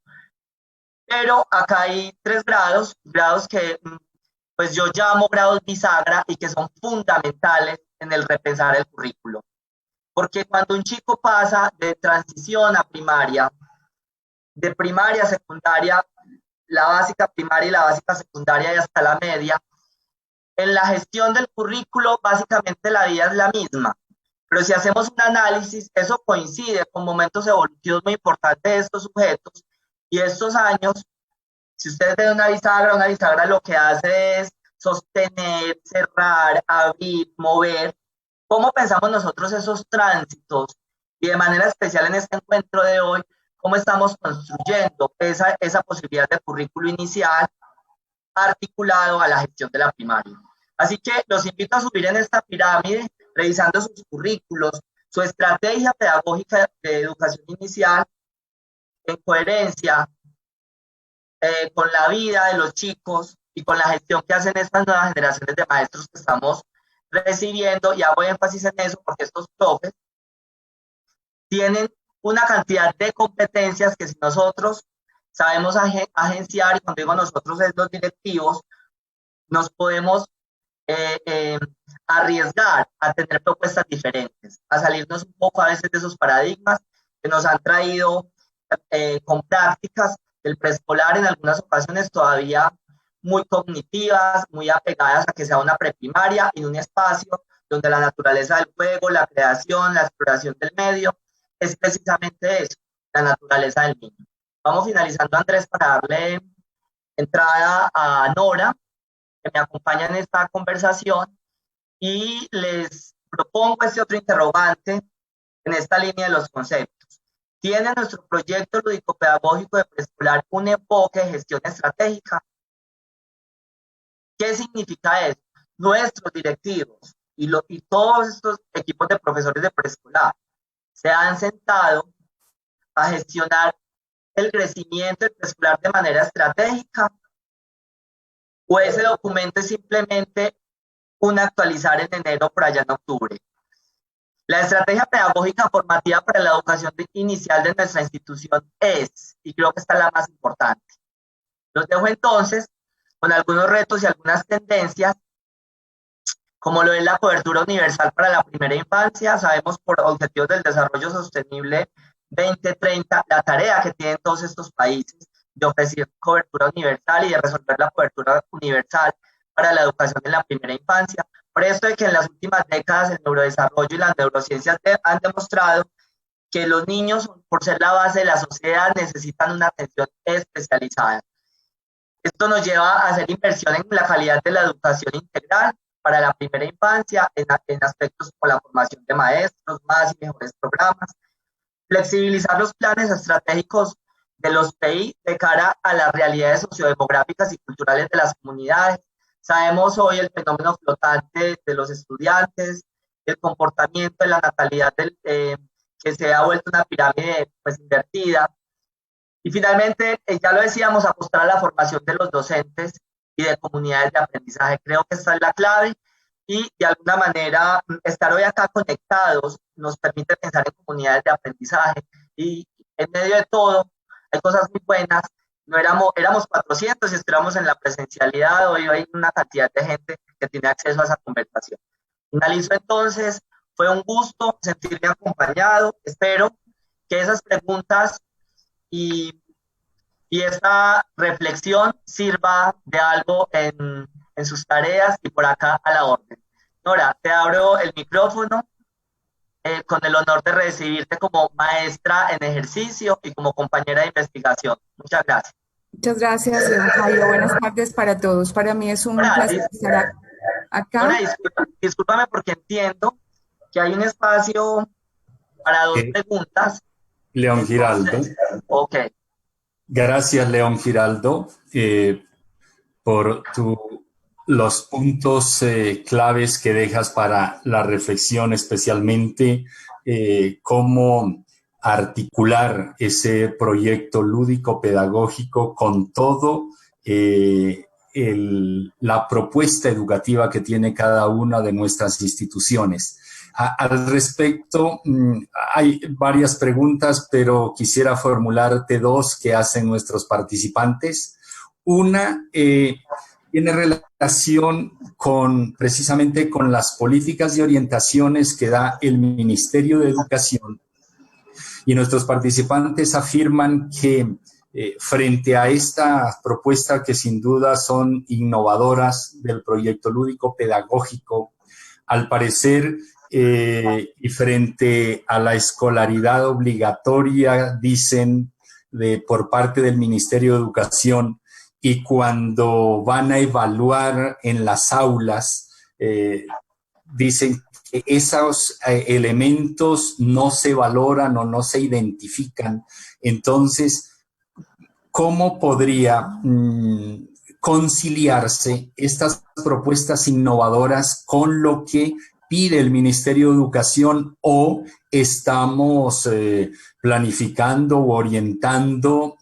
S4: Pero acá hay 3 grados que pues yo llamo grados bisagra y que son fundamentales en el repensar el currículo. Porque cuando un chico pasa de transición a primaria, de primaria a secundaria, la básica primaria y la básica secundaria y hasta la media, en la gestión del currículo básicamente la vida es la misma. Pero si hacemos un análisis, eso coincide con momentos evolutivos muy importantes de estos sujetos, y estos años, si ustedes ven una bisagra lo que hace es sostener, cerrar, abrir, mover. ¿Cómo pensamos nosotros esos tránsitos? Y de manera especial en este encuentro de hoy, ¿cómo estamos construyendo esa posibilidad de currículo inicial articulado a la gestión de la primaria? Así que los invito a subir en esta pirámide, revisando sus currículos, su estrategia pedagógica de educación inicial, en coherencia con la vida de los chicos y con la gestión que hacen estas nuevas generaciones de maestros que estamos recibiendo. Y hago énfasis en eso porque estos profes tienen una cantidad de competencias que si nosotros sabemos agenciar, y cuando digo nosotros es los directivos, nos podemos arriesgar a tener propuestas diferentes, a salirnos un poco a veces de esos paradigmas que nos han traído con prácticas del preescolar en algunas ocasiones todavía muy cognitivas, muy apegadas a que sea una preprimaria, en un espacio donde la naturaleza del juego, la creación, la exploración del medio, es precisamente eso, la naturaleza del niño. Vamos finalizando, Andrés, para darle entrada a Nora, que me acompaña en esta conversación, y les propongo este otro interrogante en esta línea de los conceptos. ¿Tiene nuestro proyecto lúdico-pedagógico de preescolar un enfoque de gestión estratégica? ¿Qué significa eso? Nuestros directivos y todos estos equipos de profesores de preescolar se han sentado a gestionar el crecimiento del preescolar de manera estratégica, o ese documento es simplemente un actualizar en enero por allá en octubre. La estrategia pedagógica formativa para la educación inicial de nuestra institución es, y creo que esta es la más importante. Los dejo entonces con algunos retos y algunas tendencias como lo es la cobertura universal para la primera infancia. Sabemos por Objetivos del Desarrollo Sostenible 2030 la tarea que tienen todos estos países de ofrecer cobertura universal y de resolver la cobertura universal para la educación en la primera infancia. Por esto es que en las últimas décadas el neurodesarrollo y las neurociencias han demostrado que los niños, por ser la base de la sociedad, necesitan una atención especializada. Esto nos lleva a hacer inversión en la calidad de la educación integral para la primera infancia, en aspectos como la formación de maestros, más y mejores programas, flexibilizar los planes estratégicos de los PI de cara a las realidades sociodemográficas y culturales de las comunidades. Sabemos hoy el fenómeno flotante de los estudiantes, el comportamiento de la natalidad que se ha vuelto una pirámide pues invertida. Y finalmente, ya lo decíamos, apostar a la formación de los docentes y de comunidades de aprendizaje. Creo que esta es la clave y de alguna manera estar hoy acá conectados nos permite pensar en comunidades de aprendizaje y en medio de todo hay cosas muy buenas. No éramos 400 y estuviéramos en la presencialidad, hoy hay una cantidad de gente que tiene acceso a esa conversación. Finalizo entonces, fue un gusto sentirme acompañado, espero que esas preguntas y esta reflexión sirva de algo en sus tareas y por acá a la orden. Nora, te abro el micrófono con el honor de recibirte como maestra en ejercicio y como compañera de investigación. Muchas gracias.
S3: Muchas gracias, León Jairo. Buenas tardes para todos. Para mí es un placer estar acá.
S4: Nora, discúlpame porque entiendo que hay un espacio para dos preguntas.
S2: León Giraldo.
S4: Ok.
S2: Gracias, León Giraldo, por los puntos claves que dejas para la reflexión, especialmente cómo articular ese proyecto lúdico-pedagógico con todo la propuesta educativa que tiene cada una de nuestras instituciones. Al respecto, hay varias preguntas, pero quisiera formularte dos que hacen nuestros participantes. Una tiene relación precisamente con las políticas y orientaciones que da el Ministerio de Educación. Y nuestros participantes afirman que frente a esta propuesta, que sin duda son innovadoras del proyecto lúdico pedagógico, al parecer, y frente a la escolaridad obligatoria, dicen, por parte del Ministerio de Educación, y cuando van a evaluar en las aulas, dicen que esos elementos no se valoran o no se identifican. Entonces, ¿cómo podría conciliarse estas propuestas innovadoras con lo que pide el Ministerio de Educación, o estamos planificando o orientando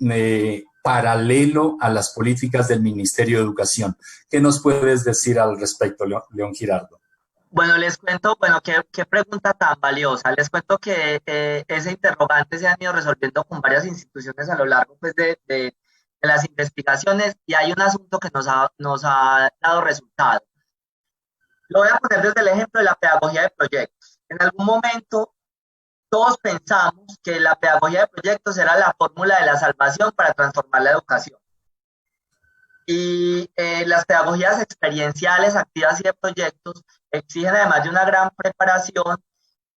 S2: paralelo a las políticas del Ministerio de Educación? ¿Qué nos puedes decir al respecto, León Giraldo?
S4: Bueno, les cuento, qué pregunta tan valiosa. Les cuento que ese interrogante se han ido resolviendo con varias instituciones a lo largo pues, de las investigaciones, y hay un asunto que nos ha dado resultado. Lo voy a poner desde el ejemplo de la pedagogía de proyectos. En algún momento todos pensamos que la pedagogía de proyectos era la fórmula de la salvación para transformar la educación. Y las pedagogías experienciales, activas y de proyectos exigen, además de una gran preparación,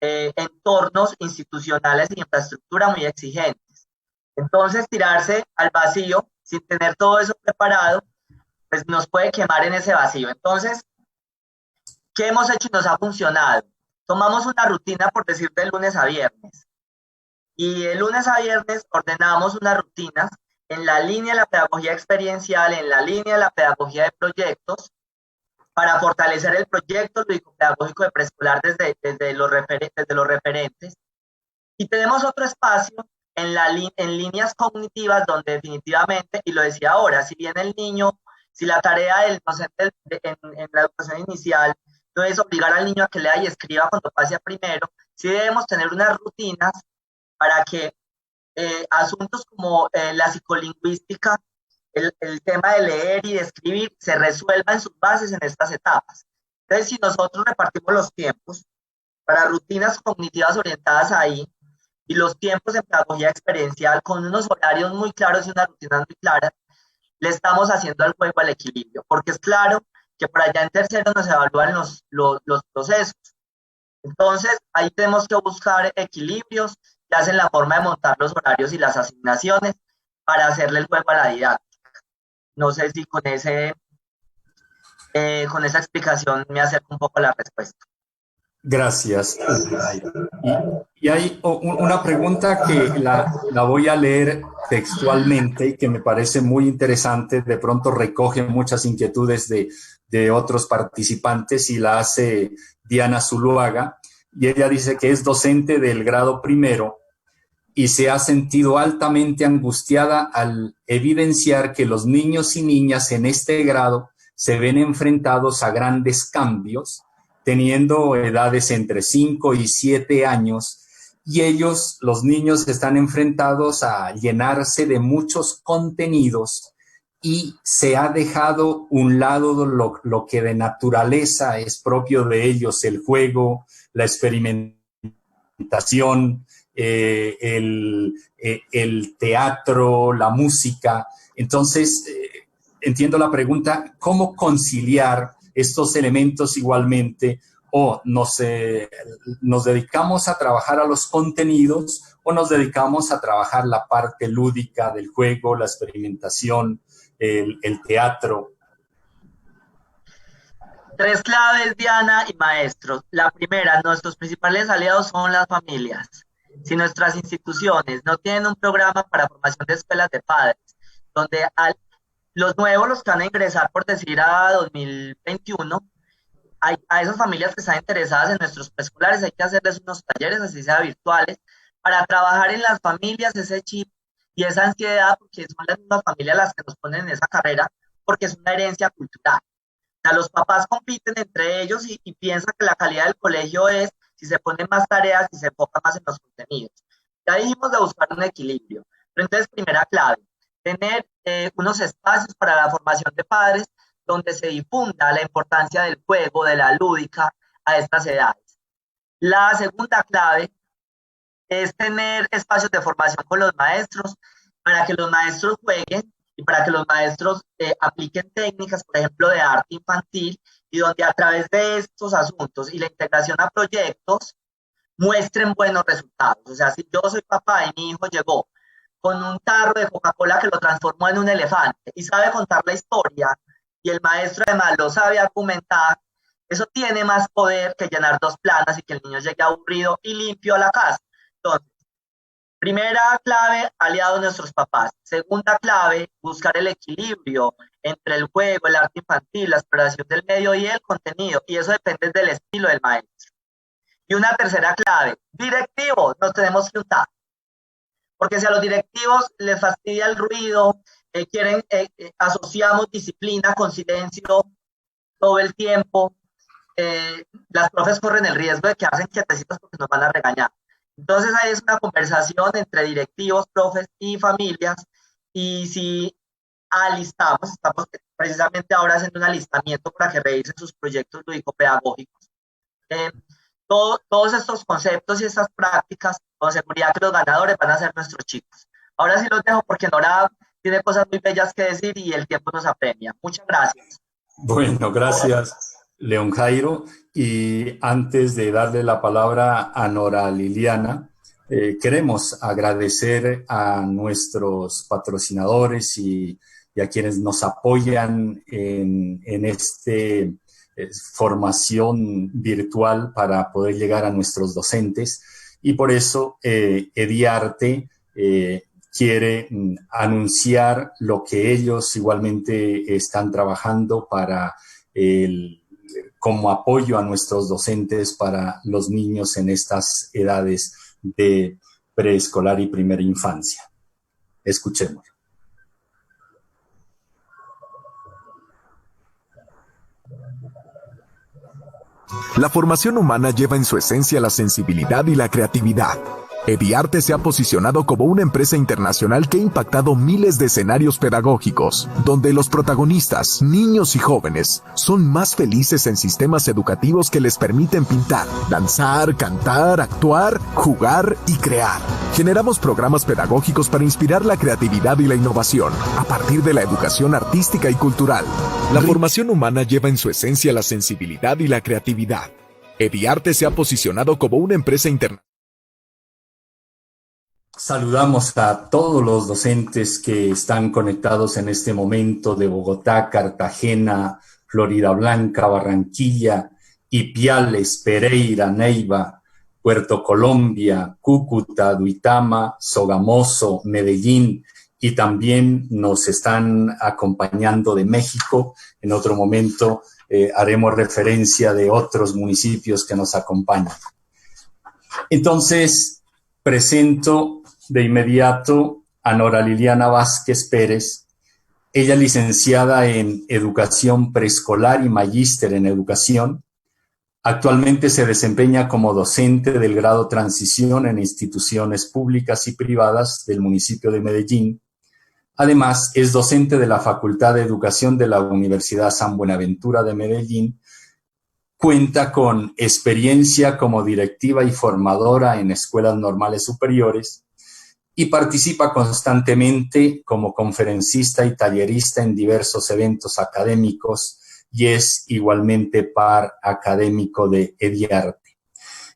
S4: entornos institucionales y infraestructura muy exigentes. Entonces, tirarse al vacío sin tener todo eso preparado, pues nos puede quemar en ese vacío. Entonces, ¿qué hemos hecho y nos ha funcionado? Tomamos una rutina, por decir, de lunes a viernes. Y de lunes a viernes ordenamos unas rutinas en la línea de la pedagogía experiencial, en la línea de la pedagogía de proyectos, para fortalecer el proyecto lúdico-pedagógico de preescolar desde los referentes. Y tenemos otro espacio en líneas cognitivas, donde definitivamente, y lo decía ahora, si bien el niño, si la tarea del docente en la educación inicial no es obligar al niño a que lea y escriba cuando pase a primero, sí debemos tener unas rutinas para que asuntos como la psicolingüística, el tema de leer y de escribir, se resuelva en sus bases en estas etapas. Entonces, si nosotros repartimos los tiempos para rutinas cognitivas orientadas ahí y los tiempos en pedagogía experiencial con unos horarios muy claros y unas rutinas muy claras, le estamos haciendo al juego al equilibrio, porque es claro que por allá en tercero nos evalúan los procesos. Entonces, ahí tenemos que buscar equilibrios que hacen la forma de montar los horarios y las asignaciones para hacerle el juego a la didáctica. No sé si con esa explicación me acerco un poco a la respuesta.
S2: Gracias. Y hay una pregunta que la voy a leer textualmente y que me parece muy interesante. De pronto recoge muchas inquietudes de otros participantes y la hace Diana Zuluaga. Y ella dice que es docente del grado primero y se ha sentido altamente angustiada al evidenciar que los niños y niñas en este grado se ven enfrentados a grandes cambios, teniendo edades entre 5 y 7 años, y ellos, los niños, están enfrentados a llenarse de muchos contenidos y se ha dejado un lado lo que de naturaleza es propio de ellos, el juego, la experimentación, el teatro, la música. Entonces, entiendo la pregunta, ¿cómo conciliar estos elementos igualmente? O nos dedicamos a trabajar a los contenidos o nos dedicamos a trabajar la parte lúdica del juego, la experimentación, el teatro.
S4: 3 claves, Diana y maestros. La primera, nuestros principales aliados son las familias. Si nuestras instituciones no tienen un programa para formación de escuelas de padres, donde los nuevos, los que van a ingresar, por decir, a 2021, a esas familias que están interesadas en nuestros preescolares, hay que hacerles unos talleres, así sea virtuales, para trabajar en las familias ese chip y esa ansiedad, porque son las mismas familias las que nos ponen en esa carrera, porque es una herencia cultural. O sea, los papás compiten entre ellos y piensan que la calidad del colegio es si se ponen más tareas y se enfoca más en los contenidos. Ya dijimos de buscar un equilibrio. Pero entonces, primera clave, tener unos espacios para la formación de padres donde se difunda la importancia del juego, de la lúdica a estas edades. La segunda clave es tener espacios de formación con los maestros para que los maestros jueguen y para que los maestros apliquen técnicas, por ejemplo, de arte infantil, y donde a través de estos asuntos y la integración a proyectos muestren buenos resultados. O sea, si yo soy papá y mi hijo llegó con un tarro de Coca-Cola que lo transformó en un elefante y sabe contar la historia, y el maestro además lo sabe argumentar, eso tiene más poder que llenar 2 planas y que el niño llegue aburrido y limpio a la casa. Entonces, primera clave, aliados nuestros papás. Segunda clave, buscar el equilibrio entre el juego, el arte infantil, la exploración del medio y el contenido. Y eso depende del estilo del maestro. Y una tercera clave, directivos, nos tenemos que untar. Porque si a los directivos les fastidia el ruido, asociamos disciplina con silencio todo el tiempo, las profes corren el riesgo de quedarse quietecitos porque nos van a regañar. Entonces ahí es una conversación entre directivos, profes y familias, y si estamos precisamente ahora haciendo un alistamiento para que revisen sus proyectos lúdico-pedagógicos. Todos estos conceptos y estas prácticas, con seguridad que los ganadores van a ser nuestros chicos. Ahora sí los dejo porque Nora tiene cosas muy bellas que decir y el tiempo nos apremia. Muchas gracias.
S2: Bueno, gracias, León Jairo. Y antes de darle la palabra a Nora Liliana, queremos agradecer a nuestros patrocinadores y a quienes nos apoyan en este formación virtual para poder llegar a nuestros docentes. Y por eso Ediarte quiere anunciar lo que ellos igualmente están trabajando para como apoyo a nuestros docentes para los niños en estas edades de preescolar y primera infancia. Escuchemos.
S5: La formación humana lleva en su esencia la sensibilidad y la creatividad. Ediarte se ha posicionado como una empresa internacional que ha impactado miles de escenarios pedagógicos, donde los protagonistas, niños y jóvenes, son más felices en sistemas educativos que les permiten pintar, danzar, cantar, actuar, jugar y crear. Generamos programas pedagógicos para inspirar la creatividad y la innovación, a partir de la educación artística y cultural. La formación humana lleva en su esencia la sensibilidad y la creatividad. Ediarte se ha posicionado como una empresa internacional.
S2: Saludamos a todos los docentes que están conectados en este momento de Bogotá, Cartagena, Florida Blanca, Barranquilla, Ipiales, Pereira, Neiva, Puerto Colombia, Cúcuta, Duitama, Sogamoso, Medellín, y también nos están acompañando de México. En otro momento haremos referencia de otros municipios que nos acompañan. Entonces, presento de inmediato a Nora Liliana Vázquez Pérez. Ella es licenciada en Educación Preescolar y magíster en Educación. Actualmente se desempeña como docente del grado Transición en instituciones públicas y privadas del municipio de Medellín. Además, es docente de la Facultad de Educación de la Universidad San Buenaventura de Medellín. Cuenta con experiencia como directiva y formadora en escuelas normales superiores y participa constantemente como conferencista y tallerista en diversos eventos académicos y es igualmente par académico de Ediarte.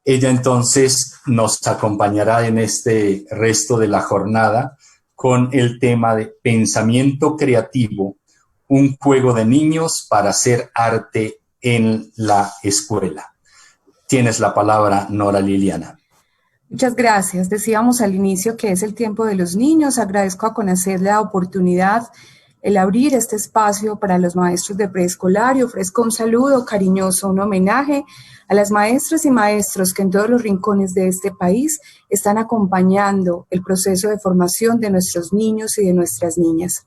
S2: Ella entonces nos acompañará en este resto de la jornada con el tema de pensamiento creativo, un juego de niños para hacer arte en la escuela. Tienes la palabra, Nora Liliana.
S3: Muchas gracias. Decíamos al inicio que es el tiempo de los niños. Agradezco a CONACED la oportunidad, el abrir este espacio para los maestros de preescolar y ofrezco un saludo cariñoso, un homenaje a las maestras y maestros que en todos los rincones de este país están acompañando el proceso de formación de nuestros niños y de nuestras niñas.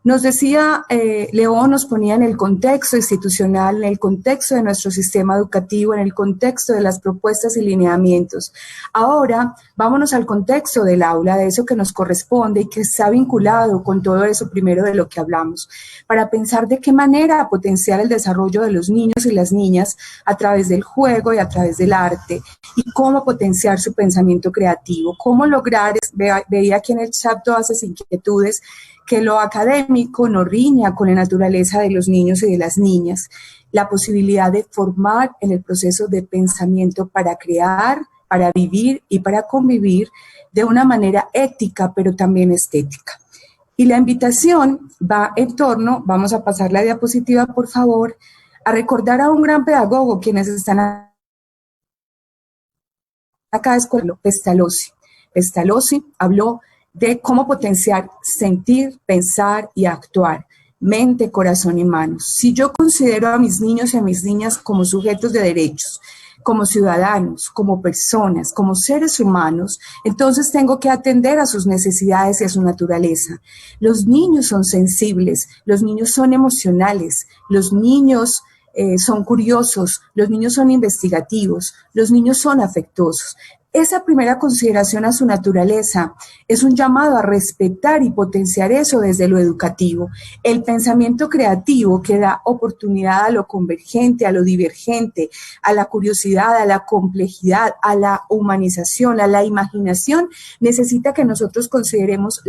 S3: Nos decía, León nos ponía en el contexto institucional, en el contexto de nuestro sistema educativo, en el contexto de las propuestas y lineamientos. Ahora, vámonos al contexto del aula, de eso que nos corresponde y que está vinculado con todo eso primero de lo que hablamos, para pensar de qué manera potenciar el desarrollo de los niños y las niñas a través del juego y a través del arte, y cómo potenciar su pensamiento creativo, cómo lograr, veía aquí en el chat todas esas inquietudes, que lo académico no riña con la naturaleza de los niños y de las niñas, la posibilidad de formar en el proceso de pensamiento para crear, para vivir y para convivir de una manera ética, pero también estética. Y la invitación va en torno, vamos a pasar la diapositiva por favor, a recordar a un gran pedagogo, quienes están acá, es Pestalozzi. Pestalozzi habló de cómo potenciar sentir, pensar y actuar, mente, corazón y manos. Si yo considero a mis niños y a mis niñas como sujetos de derechos, como ciudadanos, como personas, como seres humanos, entonces tengo que atender a sus necesidades y a su naturaleza. Los niños son sensibles, los niños son emocionales, los niños son curiosos, los niños son investigativos, los niños son afectuosos. Esa primera consideración a su naturaleza es un llamado a respetar y potenciar eso desde lo educativo. El pensamiento creativo que da oportunidad a lo convergente, a lo divergente, a la curiosidad, a la complejidad, a la humanización, a la imaginación, necesita que nosotros consideremos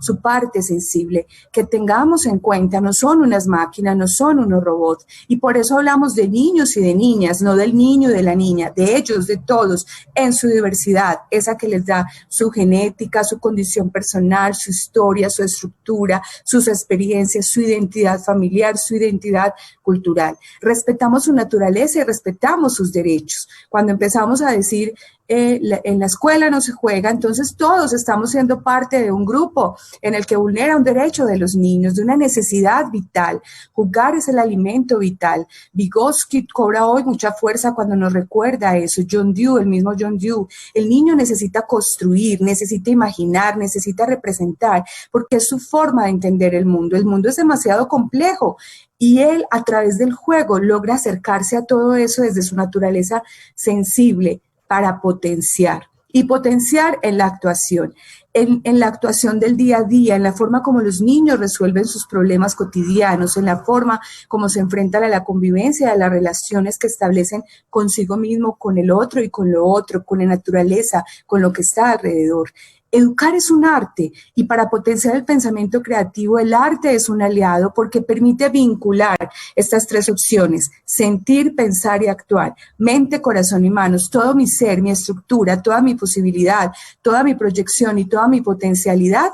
S3: su parte sensible, que tengamos en cuenta, no son unas máquinas, no son unos robots, y por eso hablamos de niños y de niñas, no del niño y de la niña, de ellos, de todos, en su diversidad, esa que les da su genética, su condición personal, su historia, su estructura, sus experiencias, su identidad familiar, su identidad cultural. Respetamos su naturaleza y respetamos sus derechos. Cuando empezamos a decir en la escuela no se juega, entonces todos estamos siendo parte de un grupo en el que vulnera un derecho de los niños, de una necesidad vital. Jugar es el alimento vital. Vygotsky cobra hoy mucha fuerza cuando nos recuerda eso. John Dewey, el mismo John Dewey, el niño necesita construir, necesita imaginar, necesita representar, porque es su forma de entender el mundo. El mundo es demasiado complejo y él a través del juego logra acercarse a todo eso desde su naturaleza sensible, para potenciar. y potenciar en la actuación. En la actuación del día a día, en la forma como los niños resuelven sus problemas cotidianos, en la forma como se enfrentan a la convivencia, a las relaciones que establecen consigo mismo, con el otro y con lo otro, con la naturaleza, con lo que está alrededor. Educar es un arte y para potenciar el pensamiento creativo, el arte es un aliado porque permite vincular estas tres opciones: sentir, pensar y actuar, mente, corazón y manos, todo mi ser, mi estructura, toda mi posibilidad, toda mi proyección y toda mi potencialidad,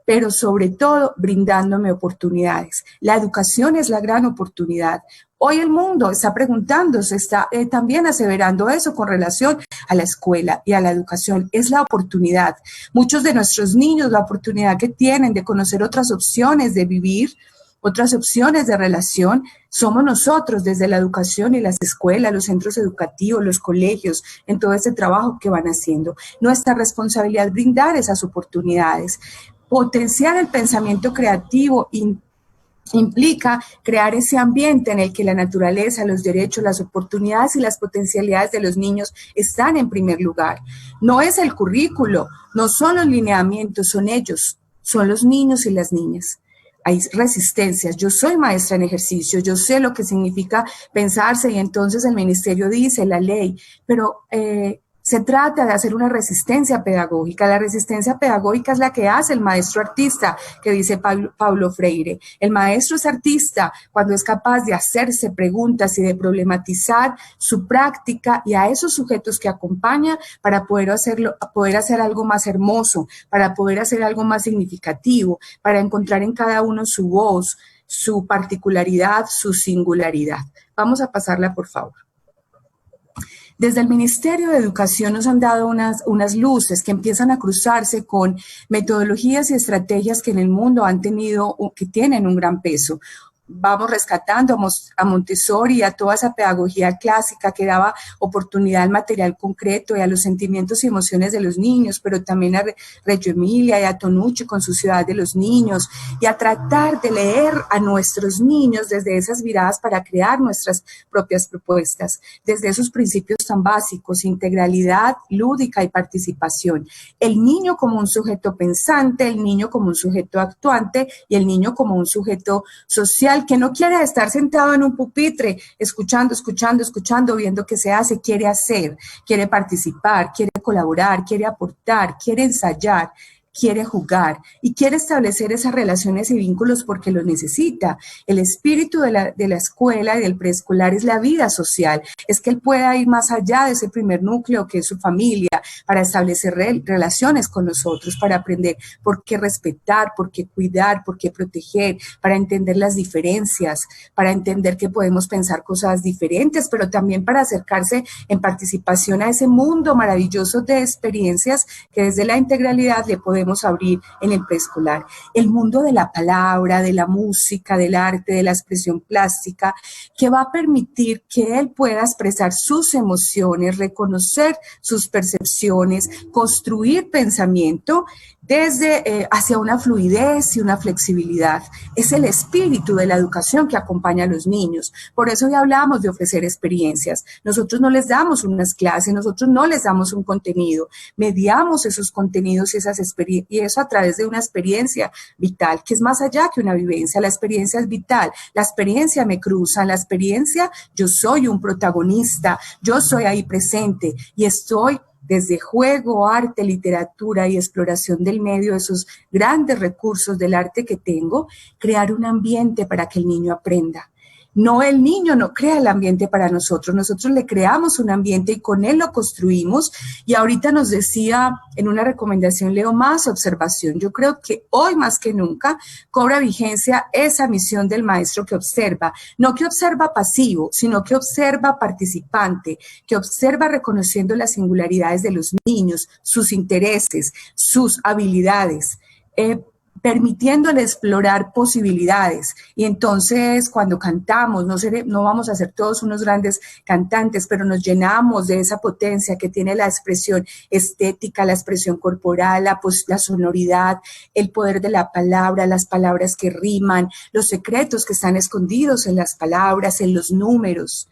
S3: pero sobre todo brindándome oportunidades. La educación es la gran oportunidad. Hoy el mundo está preguntándose, está también aseverando eso con relación a la escuela y a la educación. Es la oportunidad. Muchos de nuestros niños, la oportunidad que tienen de conocer otras opciones de vivir, otras opciones de relación, somos nosotros desde la educación y las escuelas, los centros educativos, los colegios, en todo ese trabajo que van haciendo. Nuestra responsabilidad es brindar esas oportunidades. Potenciar el pensamiento creativo implica crear ese ambiente en el que la naturaleza, los derechos, las oportunidades y las potencialidades de los niños están en primer lugar. No es el currículo, no son los lineamientos, son ellos, son los niños y las niñas. Hay resistencias. Yo soy maestra en ejercicio, yo sé lo que significa pensarse y entonces el ministerio dice, la ley, pero se trata de hacer una resistencia pedagógica. La resistencia pedagógica es la que hace el maestro artista, que dice Paulo Freire. El maestro es artista cuando es capaz de hacerse preguntas y de problematizar su práctica y a esos sujetos que acompaña para poder hacer algo más hermoso, para poder hacer algo más significativo, para encontrar en cada uno su voz, su particularidad, su singularidad. Vamos a pasarla, por favor. Desde el Ministerio de Educación nos han dado unas luces que empiezan a cruzarse con metodologías y estrategias que en el mundo han tenido, que tienen un gran peso. Vamos rescatando a Montessori y a toda esa pedagogía clásica que daba oportunidad al material concreto y a los sentimientos y emociones de los niños, pero también a Reggio Emilia y a Tonucci con su Ciudad de los Niños, y a tratar de leer a nuestros niños desde esas miradas para crear nuestras propias propuestas, desde esos principios tan básicos: integralidad, lúdica y participación. El niño como un sujeto pensante, el niño como un sujeto actuante y el niño como un sujeto social que no quiere estar sentado en un pupitre escuchando, viendo qué se hace, quiere hacer, quiere participar, quiere colaborar, quiere aportar, quiere ensayar, quiere jugar y quiere establecer esas relaciones y vínculos porque lo necesita. El espíritu de la escuela y del preescolar es la vida social, es que él pueda ir más allá de ese primer núcleo que es su familia para establecer relaciones con nosotros, para aprender por qué respetar, por qué cuidar, por qué proteger, para entender las diferencias, para entender que podemos pensar cosas diferentes, pero también para acercarse en participación a ese mundo maravilloso de experiencias que desde la integralidad le podemos abrir en el preescolar. El mundo de la palabra, de la música, del arte, de la expresión plástica, que va a permitir que él pueda expresar sus emociones, reconocer sus percepciones, construir pensamiento desde hacia una fluidez y una flexibilidad. Es el espíritu de la educación que acompaña a los niños. Por eso ya hablamos de ofrecer experiencias. Nosotros no les damos unas clases, nosotros no les damos un contenido, mediamos esos contenidos y esas experiencias, y eso a través de una experiencia vital, que es más allá que una vivencia. La experiencia es vital, la experiencia me cruza, la experiencia yo soy un protagonista, yo soy ahí presente y estoy desde juego, arte, literatura y exploración del medio, esos grandes recursos del arte que tengo, crear un ambiente para que el niño aprenda. No, el niño no crea el ambiente para nosotros le creamos un ambiente y con él lo construimos. Y ahorita nos decía en una recomendación Leo, más observación. Yo creo que hoy más que nunca cobra vigencia esa misión del maestro que observa, no que observa pasivo, sino que observa participante, que observa reconociendo las singularidades de los niños, sus intereses, sus habilidades, permitiéndole explorar posibilidades. Y entonces cuando cantamos, no vamos a ser todos unos grandes cantantes, pero nos llenamos de esa potencia que tiene la expresión estética, la expresión corporal, la sonoridad, el poder de la palabra, las palabras que riman, los secretos que están escondidos en las palabras, en los números.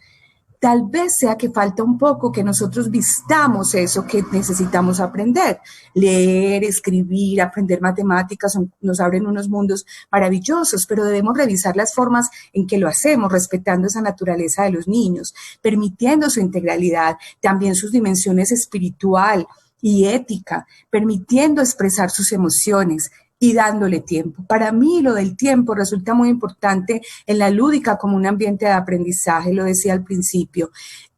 S3: Tal vez sea que falta un poco que nosotros vistamos eso que necesitamos aprender. Leer, escribir, aprender matemáticas nos abren unos mundos maravillosos, pero debemos revisar las formas en que lo hacemos, respetando esa naturaleza de los niños, permitiendo su integralidad, también sus dimensiones espiritual y ética, permitiendo expresar sus emociones y dándole tiempo. Para mí lo del tiempo resulta muy importante en la lúdica como un ambiente de aprendizaje, lo decía al principio.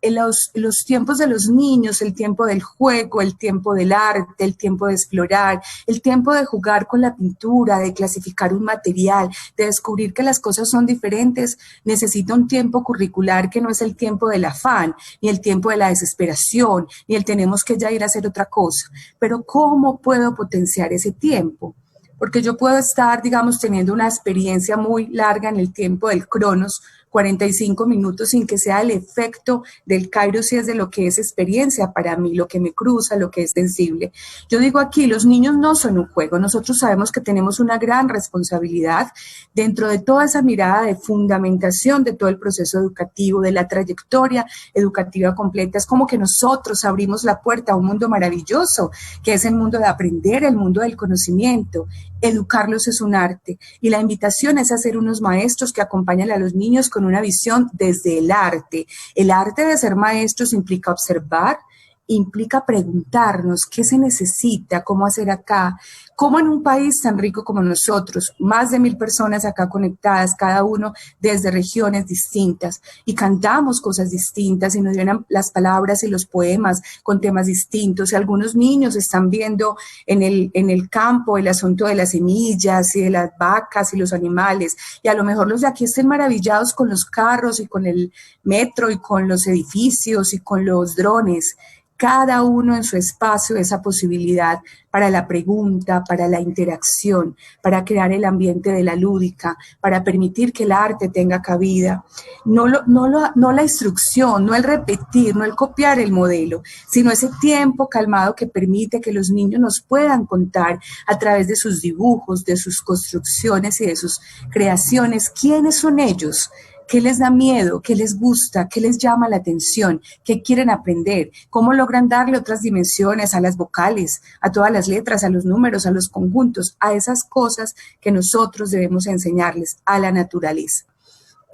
S3: En los tiempos de los niños, el tiempo del juego, el tiempo del arte, el tiempo de explorar, el tiempo de jugar con la pintura, de clasificar un material, de descubrir que las cosas son diferentes, necesita un tiempo curricular que no es el tiempo del afán, ni el tiempo de la desesperación, ni el tenemos que ya ir a hacer otra cosa. Pero ¿cómo puedo potenciar ese tiempo? Porque yo puedo estar, digamos, teniendo una experiencia muy larga en el tiempo del Cronos, 45 minutos, sin que sea el efecto del Kairos, si es de lo que es experiencia para mí, lo que me cruza, lo que es sensible. Yo digo aquí, los niños no son un juego. Nosotros sabemos que tenemos una gran responsabilidad dentro de toda esa mirada de fundamentación de todo el proceso educativo, de la trayectoria educativa completa. Es como que nosotros abrimos la puerta a un mundo maravilloso, que es el mundo de aprender, el mundo del conocimiento. Educarlos es un arte y la invitación es a ser unos maestros que acompañan a los niños con una visión desde el arte. El arte de ser maestros implica observar, implica preguntarnos qué se necesita, cómo hacer acá, cómo en un país tan rico como nosotros, más de 1000 personas acá conectadas, cada uno desde regiones distintas, y cantamos cosas distintas y nos vienen las palabras y los poemas con temas distintos, y algunos niños están viendo en el campo el asunto de las semillas y de las vacas y los animales, y a lo mejor los de aquí estén maravillados con los carros y con el metro y con los edificios y con los drones. Cada uno en su espacio esa posibilidad para la pregunta, para la interacción, para crear el ambiente de la lúdica, para permitir que el arte tenga cabida. No la instrucción, no el repetir, no el copiar el modelo, sino ese tiempo calmado que permite que los niños nos puedan contar a través de sus dibujos, de sus construcciones y de sus creaciones, quiénes son ellos. ¿Qué les da miedo? ¿Qué les gusta? ¿Qué les llama la atención? ¿Qué quieren aprender? ¿Cómo logran darle otras dimensiones a las vocales, a todas las letras, a los números, a los conjuntos, a esas cosas que nosotros debemos enseñarles, a la naturaleza?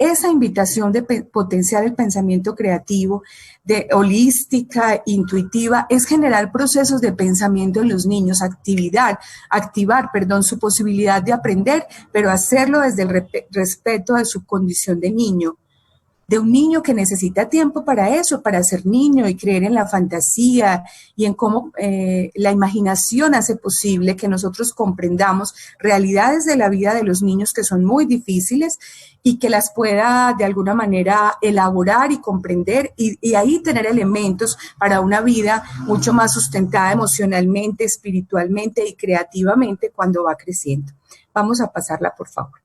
S3: Esa invitación de potenciar el pensamiento creativo, de holística, intuitiva, es generar procesos de pensamiento en los niños, activar, su posibilidad de aprender, pero hacerlo desde el respeto de su condición de niño. De un niño que necesita tiempo para eso, para ser niño y creer en la fantasía y en cómo la imaginación hace posible que nosotros comprendamos realidades de la vida de los niños que son muy difíciles y que las pueda de alguna manera elaborar y comprender y ahí tener elementos para una vida mucho más sustentada emocionalmente, espiritualmente y creativamente cuando va creciendo. Vamos a pasarla, por favor.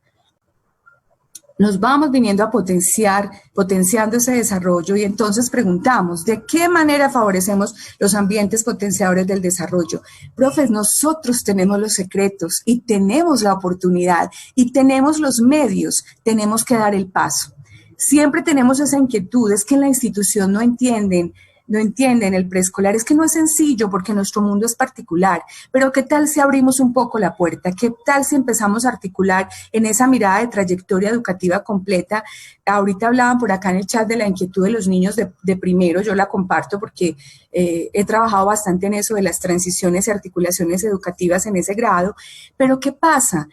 S3: Nos vamos viniendo a potenciando ese desarrollo y entonces preguntamos, ¿de qué manera favorecemos los ambientes potenciadores del desarrollo? Profes, nosotros tenemos los secretos y tenemos la oportunidad y tenemos los medios, tenemos que dar el paso. Siempre tenemos esa inquietud, es que en la institución no entienden el preescolar, es que no es sencillo porque nuestro mundo es particular, pero ¿qué tal si abrimos un poco la puerta? ¿Qué tal si empezamos a articular en esa mirada de trayectoria educativa completa? Ahorita hablaban por acá en el chat de la inquietud de los niños de primero, yo la comparto porque he trabajado bastante en eso de las transiciones y articulaciones educativas en ese grado, pero ¿qué pasa?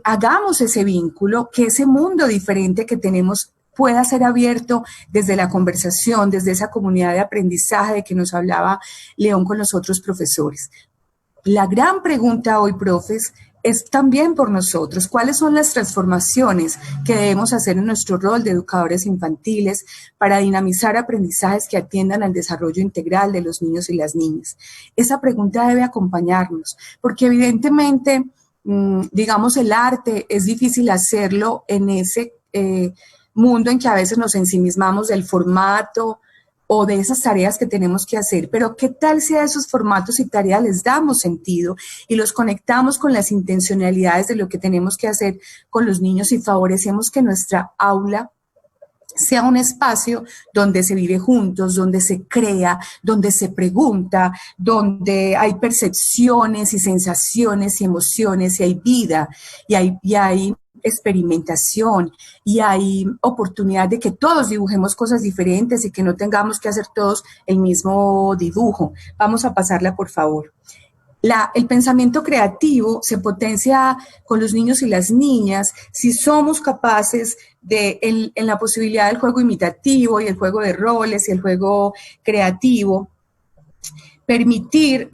S3: Hagamos ese vínculo, que ese mundo diferente que tenemos pueda ser abierto desde la conversación, desde esa comunidad de aprendizaje de que nos hablaba León con los otros profesores. La gran pregunta hoy, profes, es también por nosotros. ¿Cuáles son las transformaciones que debemos hacer en nuestro rol de educadores infantiles para dinamizar aprendizajes que atiendan al desarrollo integral de los niños y las niñas? Esa pregunta debe acompañarnos, porque evidentemente, digamos, el arte es difícil hacerlo en ese mundo en que a veces nos ensimismamos del formato o de esas tareas que tenemos que hacer, pero ¿qué tal si a esos formatos y tareas les damos sentido y los conectamos con las intencionalidades de lo que tenemos que hacer con los niños y favorecemos que nuestra aula sea un espacio donde se vive juntos, donde se crea, donde se pregunta, donde hay percepciones y sensaciones y emociones y hay vida y hay experimentación y hay oportunidad de que todos dibujemos cosas diferentes y que no tengamos que hacer todos el mismo dibujo. Vamos a pasarla, por favor. El pensamiento creativo se potencia con los niños y las niñas si somos capaces de, en la posibilidad del juego imitativo y el juego de roles y el juego creativo, permitir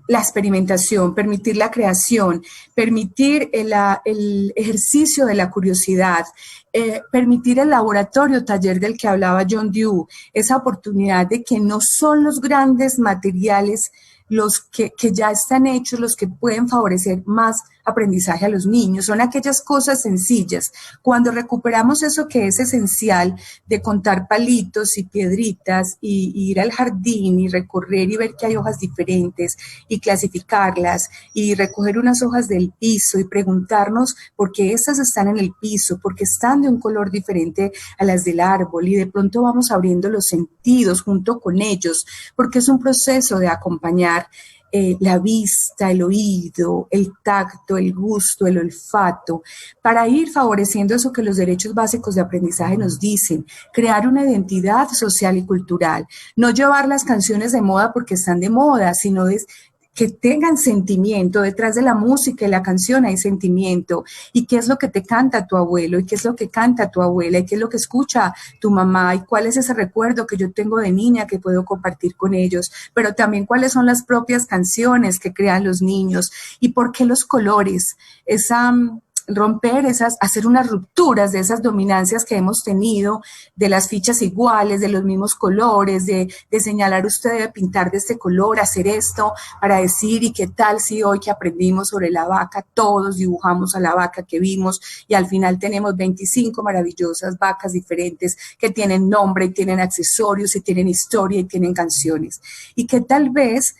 S3: la experimentación, permitir la creación, permitir el ejercicio de la curiosidad, permitir el laboratorio taller del que hablaba John Dewey, esa oportunidad de que no son los grandes materiales los que ya están hechos, los que pueden favorecer más aprendizaje a los niños, son aquellas cosas sencillas. Cuando recuperamos eso que es esencial de contar palitos y piedritas y ir al jardín y recorrer y ver que hay hojas diferentes y clasificarlas y recoger unas hojas del piso y preguntarnos por qué estas están en el piso, por qué están de un color diferente a las del árbol y de pronto vamos abriendo los sentidos junto con ellos, porque es un proceso de acompañar la vista, el oído, el tacto, el gusto, el olfato, para ir favoreciendo eso que los derechos básicos de aprendizaje nos dicen, crear una identidad social y cultural, no llevar las canciones de moda porque están de moda, sino que tengan sentimiento, detrás de la música y la canción hay sentimiento, y qué es lo que te canta tu abuelo, y qué es lo que canta tu abuela, y qué es lo que escucha tu mamá, y cuál es ese recuerdo que yo tengo de niña que puedo compartir con ellos, pero también cuáles son las propias canciones que crean los niños, y por qué los colores, romper hacer unas rupturas de esas dominancias que hemos tenido, de las fichas iguales, de los mismos colores, de señalar usted debe pintar de este color, hacer esto, para decir y qué tal si hoy que aprendimos sobre la vaca, todos dibujamos a la vaca que vimos y al final tenemos 25 maravillosas vacas diferentes que tienen nombre y tienen accesorios y tienen historia y tienen canciones. Y que tal vez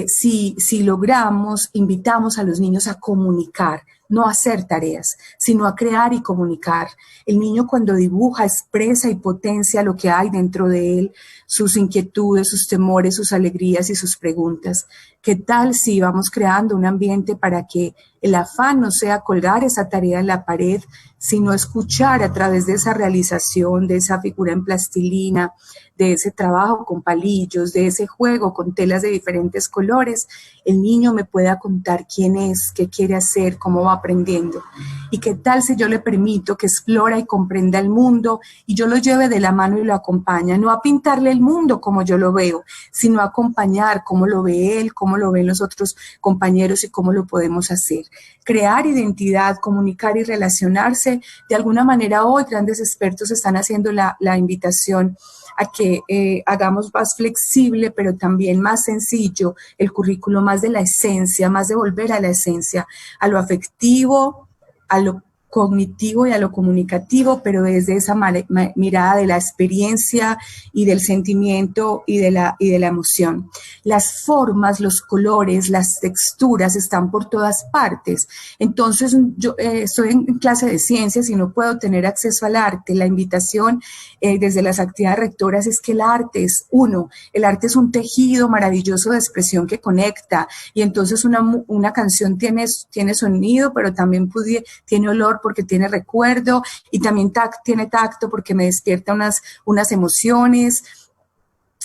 S3: si logramos, invitamos a los niños a comunicar, no a hacer tareas, sino a crear y comunicar. El niño cuando dibuja expresa y potencia lo que hay dentro de él, sus inquietudes, sus temores, sus alegrías y sus preguntas. ¿Qué tal si vamos creando un ambiente para que el afán no sea colgar esa tarea en la pared, sino escuchar a través de esa realización, de esa figura en plastilina, de ese trabajo con palillos, de ese juego con telas de diferentes colores, el niño me pueda contar quién es, qué quiere hacer, cómo va aprendiendo. ¿Y qué tal si yo le permito que explora y comprenda el mundo y yo lo lleve de la mano y lo acompaña? No a pintarle el mundo como yo lo veo, sino a acompañar cómo lo ve él, cómo lo ven los otros compañeros y cómo lo podemos hacer. Crear identidad, comunicar y relacionarse. De alguna manera hoy grandes expertos están haciendo la invitación a que hagamos más flexible, pero también más sencillo el currículo, más de la esencia, más de volver a la esencia, a lo afectivo, a lo cognitivo y a lo comunicativo, pero desde esa mirada de la experiencia y del sentimiento y de la emoción. Las formas, los colores, las texturas están por todas partes. Entonces, yo estoy en clase de ciencias y no puedo tener acceso al arte. La invitación desde las actividades rectoras es que el arte es el arte es un tejido maravilloso de expresión que conecta, y entonces una canción tiene sonido, pero también tiene olor porque tiene recuerdo, y también tiene tacto porque me despierta unas emociones,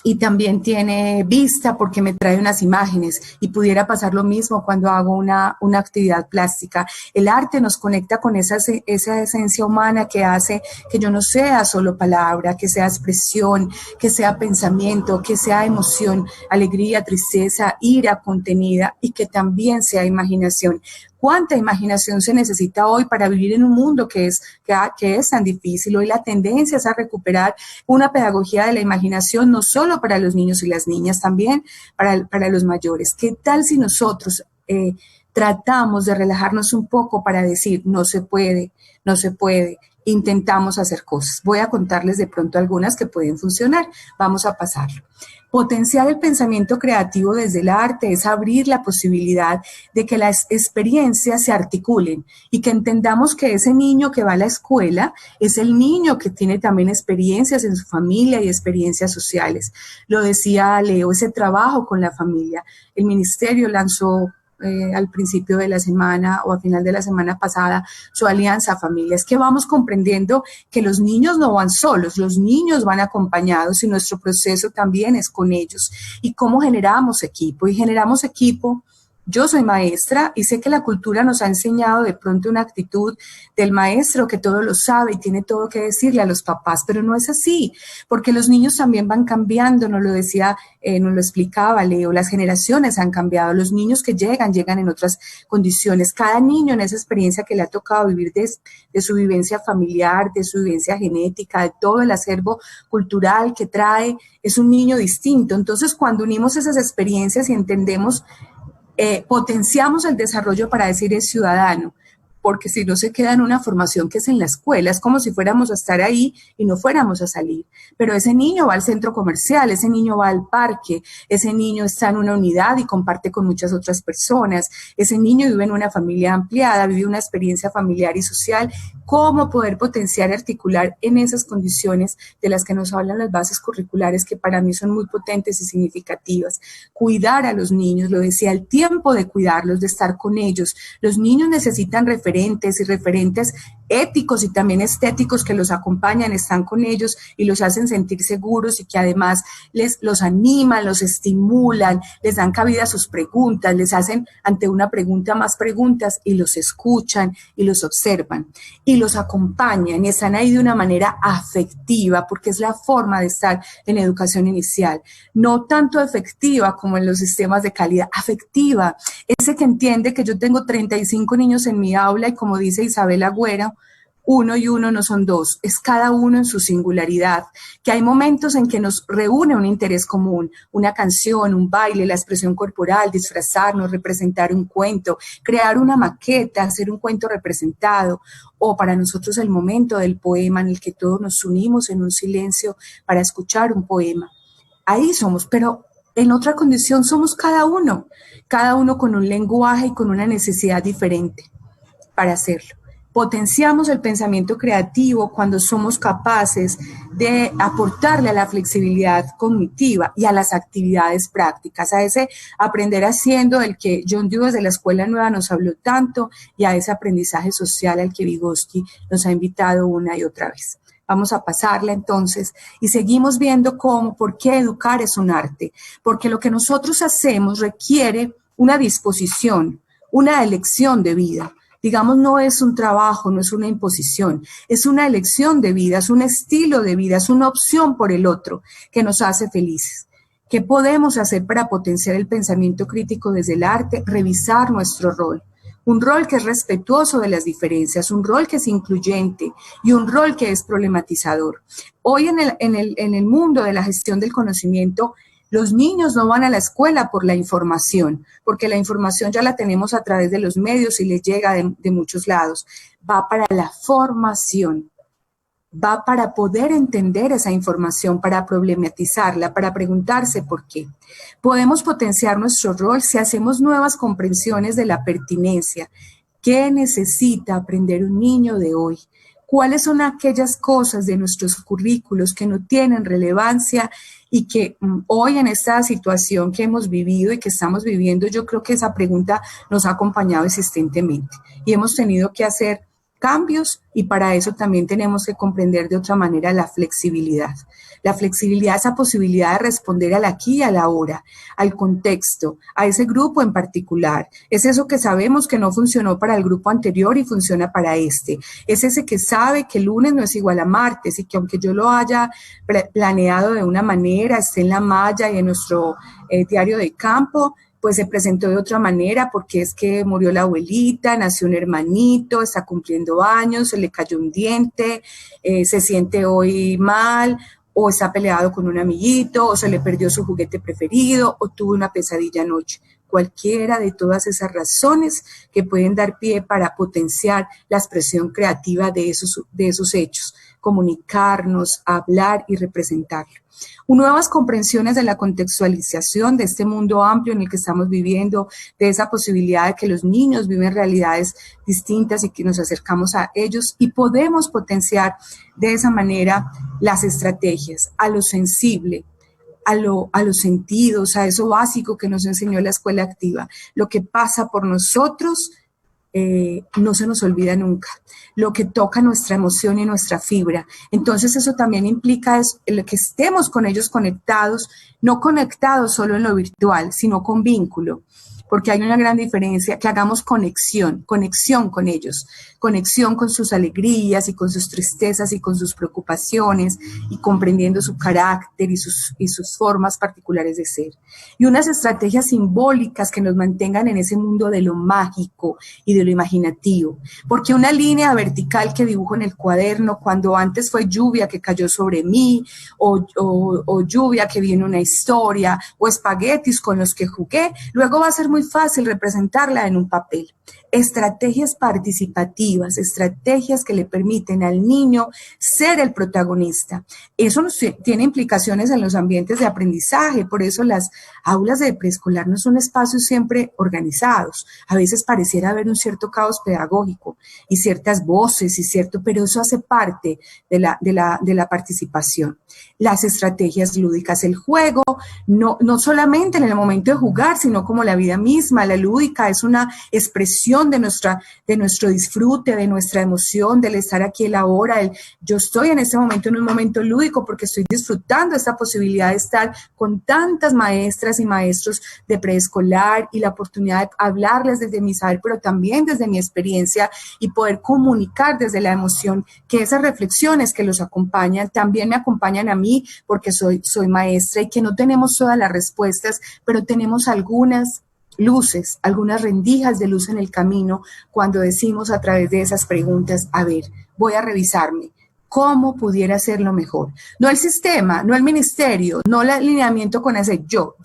S3: y también tiene vista porque me trae unas imágenes, y pudiera pasar lo mismo cuando hago una actividad plástica. El arte nos conecta con esa esencia humana que hace que yo no sea solo palabra, que sea expresión, que sea pensamiento, que sea emoción, alegría, tristeza, ira contenida, y que también sea imaginación. ¿Cuánta imaginación se necesita hoy para vivir en un mundo que es tan difícil? Hoy la tendencia es a recuperar una pedagogía de la imaginación, no solo para los niños y las niñas, también para los mayores. ¿Qué tal si nosotros tratamos de relajarnos un poco para decir no se puede, intentamos hacer cosas. Voy a contarles de pronto algunas que pueden funcionar. Vamos a pasarlo. Potenciar el pensamiento creativo desde el arte es abrir la posibilidad de que las experiencias se articulen y que entendamos que ese niño que va a la escuela es el niño que tiene también experiencias en su familia y experiencias sociales. Lo decía Leo, ese trabajo con la familia. El ministerio lanzó al principio de la semana o a final de la semana pasada su alianza familia. Es que vamos comprendiendo que los niños no van solos, los niños van acompañados y nuestro proceso también es con ellos. ¿Y cómo generamos equipo? Y generamos equipo. Yo soy maestra y sé que la cultura nos ha enseñado de pronto una actitud del maestro que todo lo sabe y tiene todo que decirle a los papás, pero no es así, porque los niños también van cambiando, nos lo decía, nos lo explicaba Leo, las generaciones han cambiado, los niños que llegan en otras condiciones, cada niño en esa experiencia que le ha tocado vivir de su vivencia familiar, de su vivencia genética, de todo el acervo cultural que trae, es un niño distinto. Entonces, cuando unimos esas experiencias y entendemos potenciamos el desarrollo para decir es ciudadano, porque si no se queda en una formación que es en la escuela, es como si fuéramos a estar ahí y no fuéramos a salir. Pero ese niño va al centro comercial, ese niño va al parque, ese niño está en una unidad y comparte con muchas otras personas, ese niño vive en una familia ampliada, vive una experiencia familiar y social. ¿Cómo poder potenciar y articular en esas condiciones de las que nos hablan las bases curriculares, que para mí son muy potentes y significativas? Cuidar a los niños, lo decía, el tiempo de cuidarlos, de estar con ellos. Los niños necesitan referentes y referentes éticos y también estéticos que los acompañan, están con ellos y los hacen sentir seguros y que además los animan, los estimulan, les dan cabida a sus preguntas, les hacen ante una pregunta más preguntas y los escuchan y los observan y los acompañan y están ahí de una manera afectiva, porque es la forma de estar en educación inicial, no tanto efectiva como en los sistemas de calidad, afectiva, ese que entiende que yo tengo 35 niños en mi aula y como dice Isabel Agüero, uno y uno no son dos, es cada uno en su singularidad, que hay momentos en que nos reúne un interés común, una canción, un baile, la expresión corporal, disfrazarnos, representar un cuento, crear una maqueta, hacer un cuento representado, o para nosotros el momento del poema en el que todos nos unimos en un silencio para escuchar un poema. Ahí somos, pero en otra condición somos cada uno con un lenguaje y con una necesidad diferente para hacerlo. Potenciamos el pensamiento creativo cuando somos capaces de aportarle a la flexibilidad cognitiva y a las actividades prácticas, a ese aprender haciendo del que John Dewey desde la Escuela Nueva nos habló tanto y a ese aprendizaje social al que Vygotsky nos ha invitado una y otra vez. Vamos a pasarla entonces y seguimos viendo por qué educar es un arte, porque lo que nosotros hacemos requiere una disposición, una elección de vida. Digamos, no es un trabajo, no es una imposición, es una elección de vida, es un estilo de vida, es una opción por el otro que nos hace felices. ¿Qué podemos hacer para potenciar el pensamiento crítico desde el arte? Revisar nuestro rol. Un rol que es respetuoso de las diferencias, un rol que es incluyente y un rol que es problematizador. Hoy en el mundo de la gestión del conocimiento, los niños no van a la escuela por la información, porque la información ya la tenemos a través de los medios y les llega de muchos lados. Va para la formación, va para poder entender esa información, para problematizarla, para preguntarse por qué. Podemos potenciar nuestro rol si hacemos nuevas comprensiones de la pertinencia. ¿Qué necesita aprender un niño de hoy? ¿Cuáles son aquellas cosas de nuestros currículos que no tienen relevancia y que hoy en esta situación que hemos vivido y que estamos viviendo, yo creo que esa pregunta nos ha acompañado existentemente y hemos tenido que hacer cambios y para eso también tenemos que comprender de otra manera la flexibilidad. La flexibilidad, esa posibilidad de responder al aquí y a la ahora, al contexto, a ese grupo en particular. Es eso que sabemos que no funcionó para el grupo anterior y funciona para este. Es ese que sabe que el lunes no es igual a martes y que aunque yo lo haya planeado de una manera, esté en la malla y en nuestro diario de campo, pues se presentó de otra manera porque es que murió la abuelita, nació un hermanito, está cumpliendo años, se le cayó un diente, se siente hoy mal, o está peleado con un amiguito, o se le perdió su juguete preferido, o tuvo una pesadilla anoche. cualquiera de todas esas razones que pueden dar pie para potenciar la expresión creativa de esos hechos, comunicarnos, hablar y representarlo. Nuevas comprensiones de la contextualización de este mundo amplio en el que estamos viviendo, de esa posibilidad de que los niños viven realidades distintas y que nos acercamos a ellos y podemos potenciar de esa manera las estrategias, a lo sensible, a los sentidos, a eso básico que nos enseñó la escuela activa. Lo que pasa por nosotros no se nos olvida nunca, lo que toca nuestra emoción y nuestra fibra. Entonces eso también implica que estemos con ellos conectados, no conectados solo en lo virtual, sino con vínculo, porque hay una gran diferencia, que hagamos conexión con ellos, conexión con sus alegrías y con sus tristezas y con sus preocupaciones y comprendiendo su carácter y sus formas particulares de ser. Y unas estrategias simbólicas que nos mantengan en ese mundo de lo mágico y de lo imaginativo, porque una línea vertical que dibujo en el cuaderno, cuando antes fue lluvia que cayó sobre mí, o lluvia que viene una historia, o espaguetis con los que jugué, luego va a ser muy fácil representarla en un papel. Estrategias participativas, estrategias que le permiten al niño ser el protagonista. Eso tiene implicaciones en los ambientes de aprendizaje, por eso las aulas de preescolar no son espacios siempre organizados. A veces pareciera haber un cierto caos pedagógico y ciertas voces pero eso hace parte de la participación. Las estrategias lúdicas, el juego, no solamente en el momento de jugar, sino como la vida misma. La lúdica es una expresión de nuestro disfrute, de nuestra emoción, del estar aquí el ahora. Yo estoy en este momento en un momento lúdico porque estoy disfrutando esta posibilidad de estar con tantas maestras y maestros de preescolar y la oportunidad de hablarles desde mi saber, pero también desde mi experiencia y poder comunicar desde la emoción que esas reflexiones que los acompañan también me acompañan a mí porque soy maestra y que no tenemos todas las respuestas, pero tenemos algunas luces, algunas rendijas de luz en el camino cuando decimos a través de esas preguntas, a ver, voy a revisarme, ¿cómo pudiera hacerlo mejor? No el sistema, no el ministerio, no el alineamiento con ese yo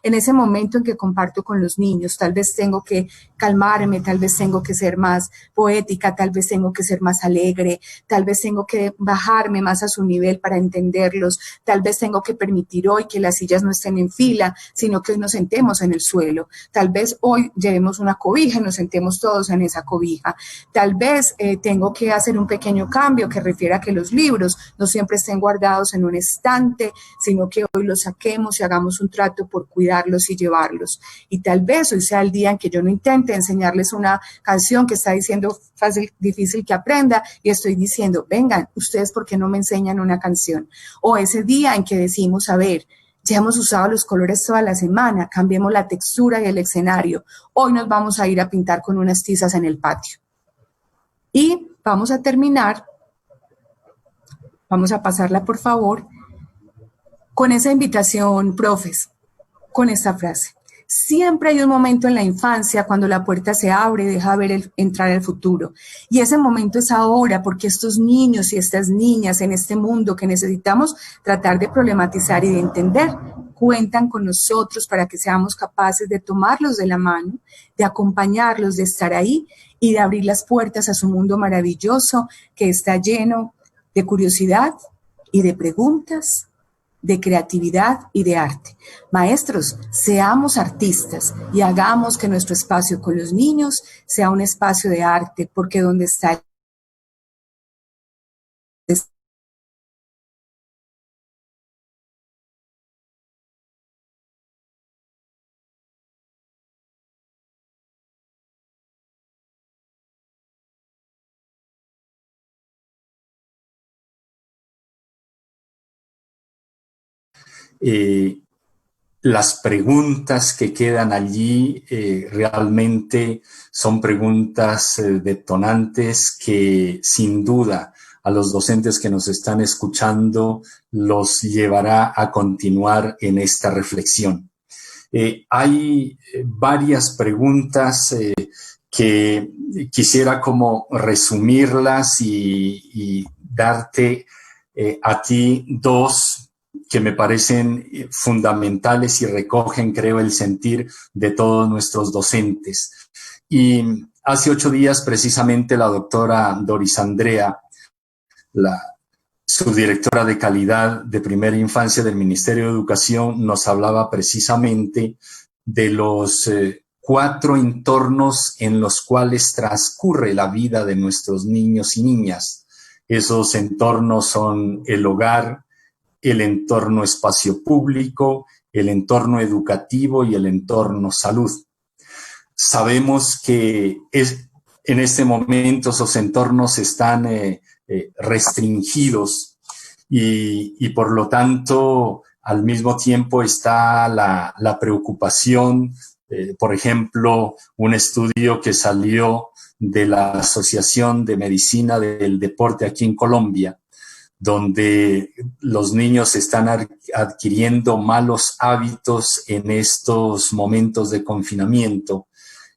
S3: en ese momento en que comparto con los niños, tal vez tengo que calmarme, tal vez tengo que ser más poética, tal vez tengo que ser más alegre, tal vez tengo que bajarme más a su nivel para entenderlos, tal vez tengo que permitir hoy que las sillas no estén en fila, sino que hoy nos sentemos en el suelo, tal vez hoy llevemos una cobija y nos sentemos todos en esa cobija, tal vez tengo que hacer un pequeño cambio que refiere a que los libros no siempre estén guardados en un estante, sino que hoy los saquemos y hagamos un trato por cuidarlos y llevarlos. Y tal vez hoy sea el día en que yo no intente enseñarles una canción que está diciendo fácil, difícil que aprenda y estoy diciendo, vengan, ustedes ¿por qué no me enseñan una canción? O ese día en que decimos, a ver, ya hemos usado los colores toda la semana, cambiemos la textura y el escenario. Hoy nos vamos a ir a pintar con unas tizas en el patio. Y vamos a terminar, vamos a pasarla por favor, con esa invitación, profes, con esta frase. Siempre hay un momento en la infancia cuando la puerta se abre y deja ver entrar el futuro. Y ese momento es ahora, porque estos niños y estas niñas en este mundo que necesitamos tratar de problematizar y de entender, cuentan con nosotros para que seamos capaces de tomarlos de la mano, de acompañarlos, de estar ahí y de abrir las puertas a su mundo maravilloso que está lleno de curiosidad y de preguntas, de creatividad y de arte. Maestros, seamos artistas y hagamos que nuestro espacio con los niños sea un espacio de arte, porque donde está
S2: las preguntas que quedan allí realmente son preguntas detonantes que sin duda a los docentes que nos están escuchando los llevará a continuar en esta reflexión. Hay varias preguntas que quisiera como resumirlas y darte a ti dos que me parecen fundamentales y recogen, creo, el sentir de todos nuestros docentes. Y hace 8 días, precisamente, la doctora Doris Andrea, subdirectora de calidad de primera infancia del Ministerio de Educación, nos hablaba precisamente de los 4 entornos en los cuales transcurre la vida de nuestros niños y niñas. Esos entornos son el hogar, el entorno espacio público, el entorno educativo y el entorno salud. Sabemos que en este momento esos entornos están restringidos y por lo tanto al mismo tiempo está la preocupación, por ejemplo, un estudio que salió de la Asociación de Medicina del Deporte aquí en Colombia, donde los niños están adquiriendo malos hábitos en estos momentos de confinamiento.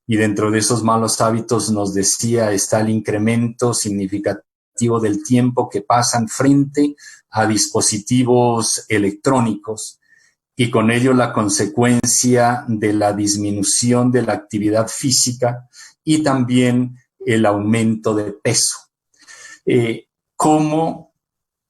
S2: Y dentro de esos malos hábitos, nos decía, está el incremento significativo del tiempo que pasan frente a dispositivos electrónicos y con ello la consecuencia de la disminución de la actividad física y también el aumento de peso. ¿Cómo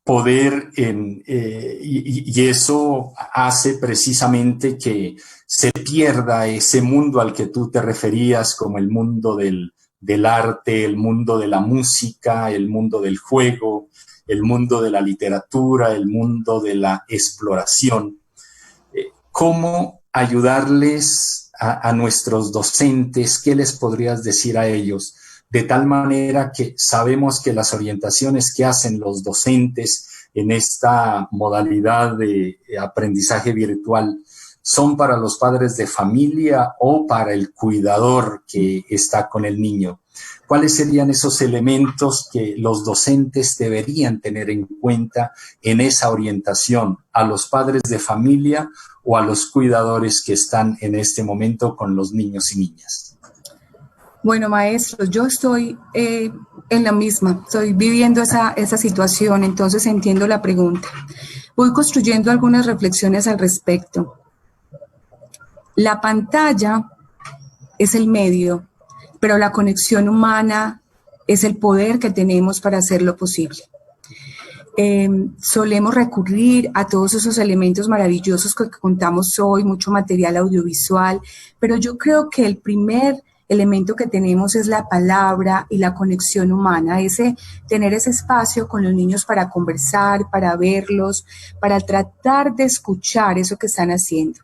S2: poder, y eso hace precisamente que se pierda ese mundo al que tú te referías como el mundo del arte, el mundo de la música, el mundo del juego, el mundo de la literatura, el mundo de la exploración? ¿Cómo ayudarles a nuestros docentes? ¿Qué les podrías decir a ellos? De tal manera que sabemos que las orientaciones que hacen los docentes en esta modalidad de aprendizaje virtual son para los padres de familia o para el cuidador que está con el niño. ¿Cuáles serían esos elementos que los docentes deberían tener en cuenta en esa orientación a los padres de familia o a los cuidadores que están en este momento con los niños y niñas?
S3: Bueno, maestro, yo estoy en la misma, estoy viviendo esa situación, entonces entiendo la pregunta. Voy construyendo algunas reflexiones al respecto. La pantalla es el medio, pero la conexión humana es el poder que tenemos para hacerlo posible. Solemos recurrir a todos esos elementos maravillosos que contamos hoy, mucho material audiovisual, pero yo creo que el primer elemento que tenemos es la palabra y la conexión humana, tener ese espacio con los niños para conversar, para verlos, para tratar de escuchar eso que están haciendo.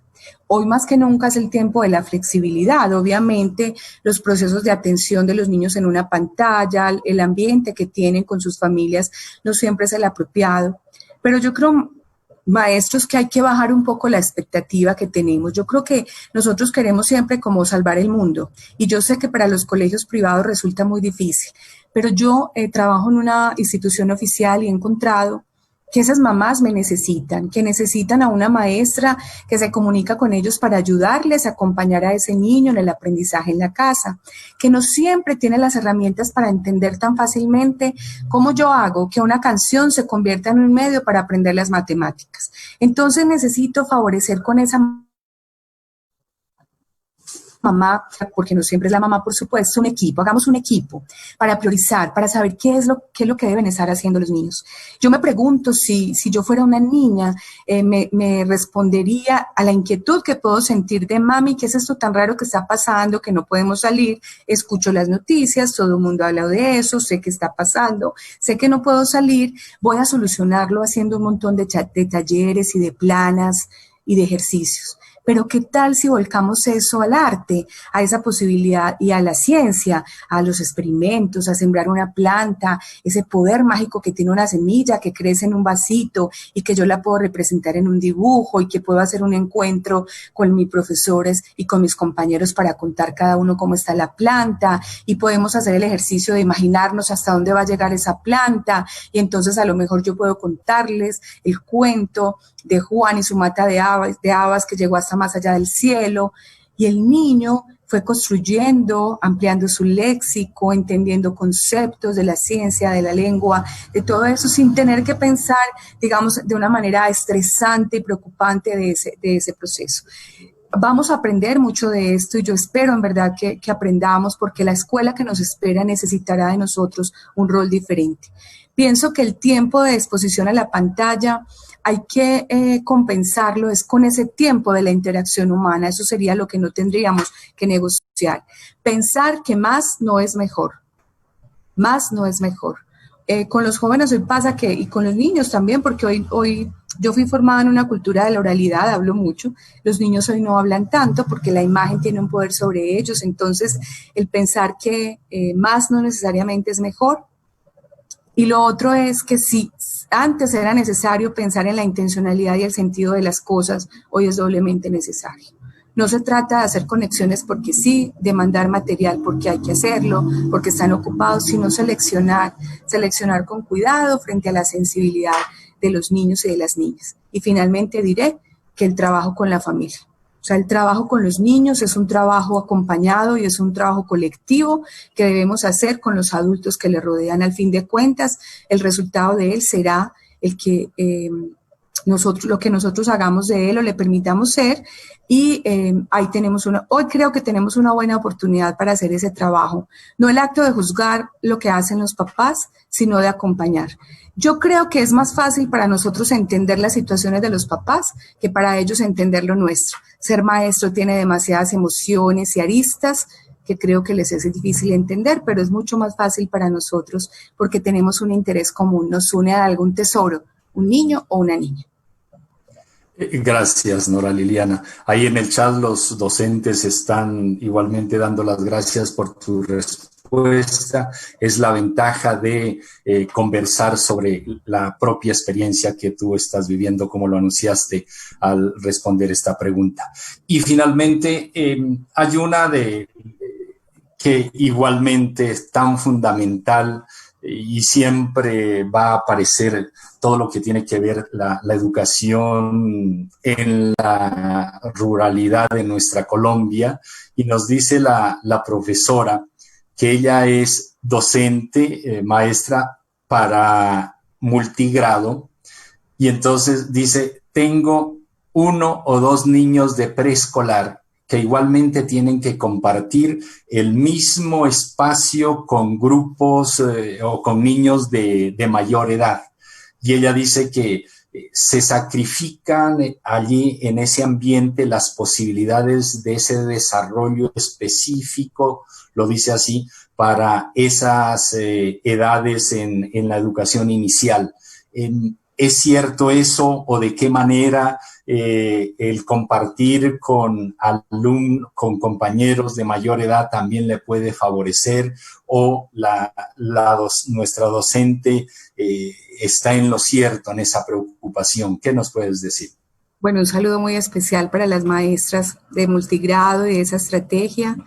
S3: Hoy más que nunca es el tiempo de la flexibilidad. Obviamente, los procesos de atención de los niños en una pantalla, el ambiente que tienen con sus familias no siempre es el apropiado. Pero yo creo, maestros, que hay que bajar un poco la expectativa que tenemos. Yo creo que nosotros queremos siempre como salvar el mundo y yo sé que para los colegios privados resulta muy difícil, pero yo trabajo en una institución oficial y he encontrado que esas mamás me necesitan, que necesitan a una maestra que se comunica con ellos para ayudarles a acompañar a ese niño en el aprendizaje en la casa, que no siempre tiene las herramientas para entender tan fácilmente cómo yo hago que una canción se convierta en un medio para aprender las matemáticas. Entonces necesito favorecer con esa mamá, porque no siempre es la mamá, por supuesto, un equipo, hagamos un equipo para priorizar, para saber qué es lo que deben estar haciendo los niños. Yo me pregunto si yo fuera una niña, me respondería a la inquietud que puedo sentir de mami, ¿qué es esto tan raro que está pasando, que no podemos salir? Escucho las noticias, todo el mundo habla de eso, sé que está pasando, sé que no puedo salir, voy a solucionarlo haciendo un montón de talleres y de planas y de ejercicios. Pero ¿qué tal si volcamos eso al arte, a esa posibilidad y a la ciencia, a los experimentos, a sembrar una planta, ese poder mágico que tiene una semilla que crece en un vasito y que yo la puedo representar en un dibujo y que puedo hacer un encuentro con mis profesores y con mis compañeros para contar cada uno cómo está la planta y podemos hacer el ejercicio de imaginarnos hasta dónde va a llegar esa planta y entonces a lo mejor yo puedo contarles el cuento de Juan y su mata de habas que llegó hasta más allá del cielo, y el niño fue construyendo, ampliando su léxico, entendiendo conceptos de la ciencia, de la lengua, de todo eso, sin tener que pensar, digamos, de una manera estresante y preocupante de ese proceso. Vamos a aprender mucho de esto y yo espero en verdad que aprendamos, porque la escuela que nos espera necesitará de nosotros un rol diferente. Pienso que el tiempo de exposición a la pantalla hay que compensarlo es con ese tiempo de la interacción humana. Eso sería lo que no tendríamos que negociar. Pensar que más no es mejor. Más no es mejor. Con los jóvenes hoy pasa que, y con los niños también, porque hoy yo fui formada en una cultura de la oralidad, hablo mucho. Los niños hoy no hablan tanto porque la imagen tiene un poder sobre ellos. Entonces, el pensar que más no necesariamente es mejor. Y lo otro es que si antes era necesario pensar en la intencionalidad y el sentido de las cosas, hoy es doblemente necesario. No se trata de hacer conexiones porque sí, de mandar material porque hay que hacerlo, porque están ocupados, sino seleccionar con cuidado frente a la sensibilidad de los niños y de las niñas. Y finalmente diré que el trabajo con la familia. O sea, el trabajo con los niños es un trabajo acompañado y es un trabajo colectivo que debemos hacer con los adultos que le rodean. Al fin de cuentas, el resultado de él será el que lo que nosotros hagamos de él o le permitamos ser, y ahí hoy creo que tenemos una buena oportunidad para hacer ese trabajo. No el acto de juzgar lo que hacen los papás, sino de acompañar. Yo creo que es más fácil para nosotros entender las situaciones de los papás que para ellos entender lo nuestro. Ser maestro tiene demasiadas emociones y aristas que creo que les es difícil entender, pero es mucho más fácil para nosotros porque tenemos un interés común, nos une a algún tesoro, un niño o una niña.
S2: Gracias, Nora Liliana. Ahí en el chat los docentes están igualmente dando las gracias por tu respuesta. Es la ventaja de conversar sobre la propia experiencia que tú estás viviendo, como lo anunciaste al responder esta pregunta. Y finalmente, hay una que igualmente es tan fundamental y siempre va a aparecer todo lo que tiene que ver la educación en la ruralidad de nuestra Colombia, y nos dice la profesora que ella es docente, maestra para multigrado, y entonces dice, tengo 1 o 2 niños de preescolar que igualmente tienen que compartir el mismo espacio con grupos o con niños de mayor edad. Y ella dice que se sacrifican allí en ese ambiente las posibilidades de ese desarrollo específico, lo dice así, para esas edades en la educación inicial. ¿Es cierto eso, o de qué manera el compartir con compañeros de mayor edad también le puede favorecer, o nuestra docente está en lo cierto en esa preocupación? ¿Qué nos puedes decir?
S3: Bueno, un saludo muy especial para las maestras de multigrado y de esa estrategia.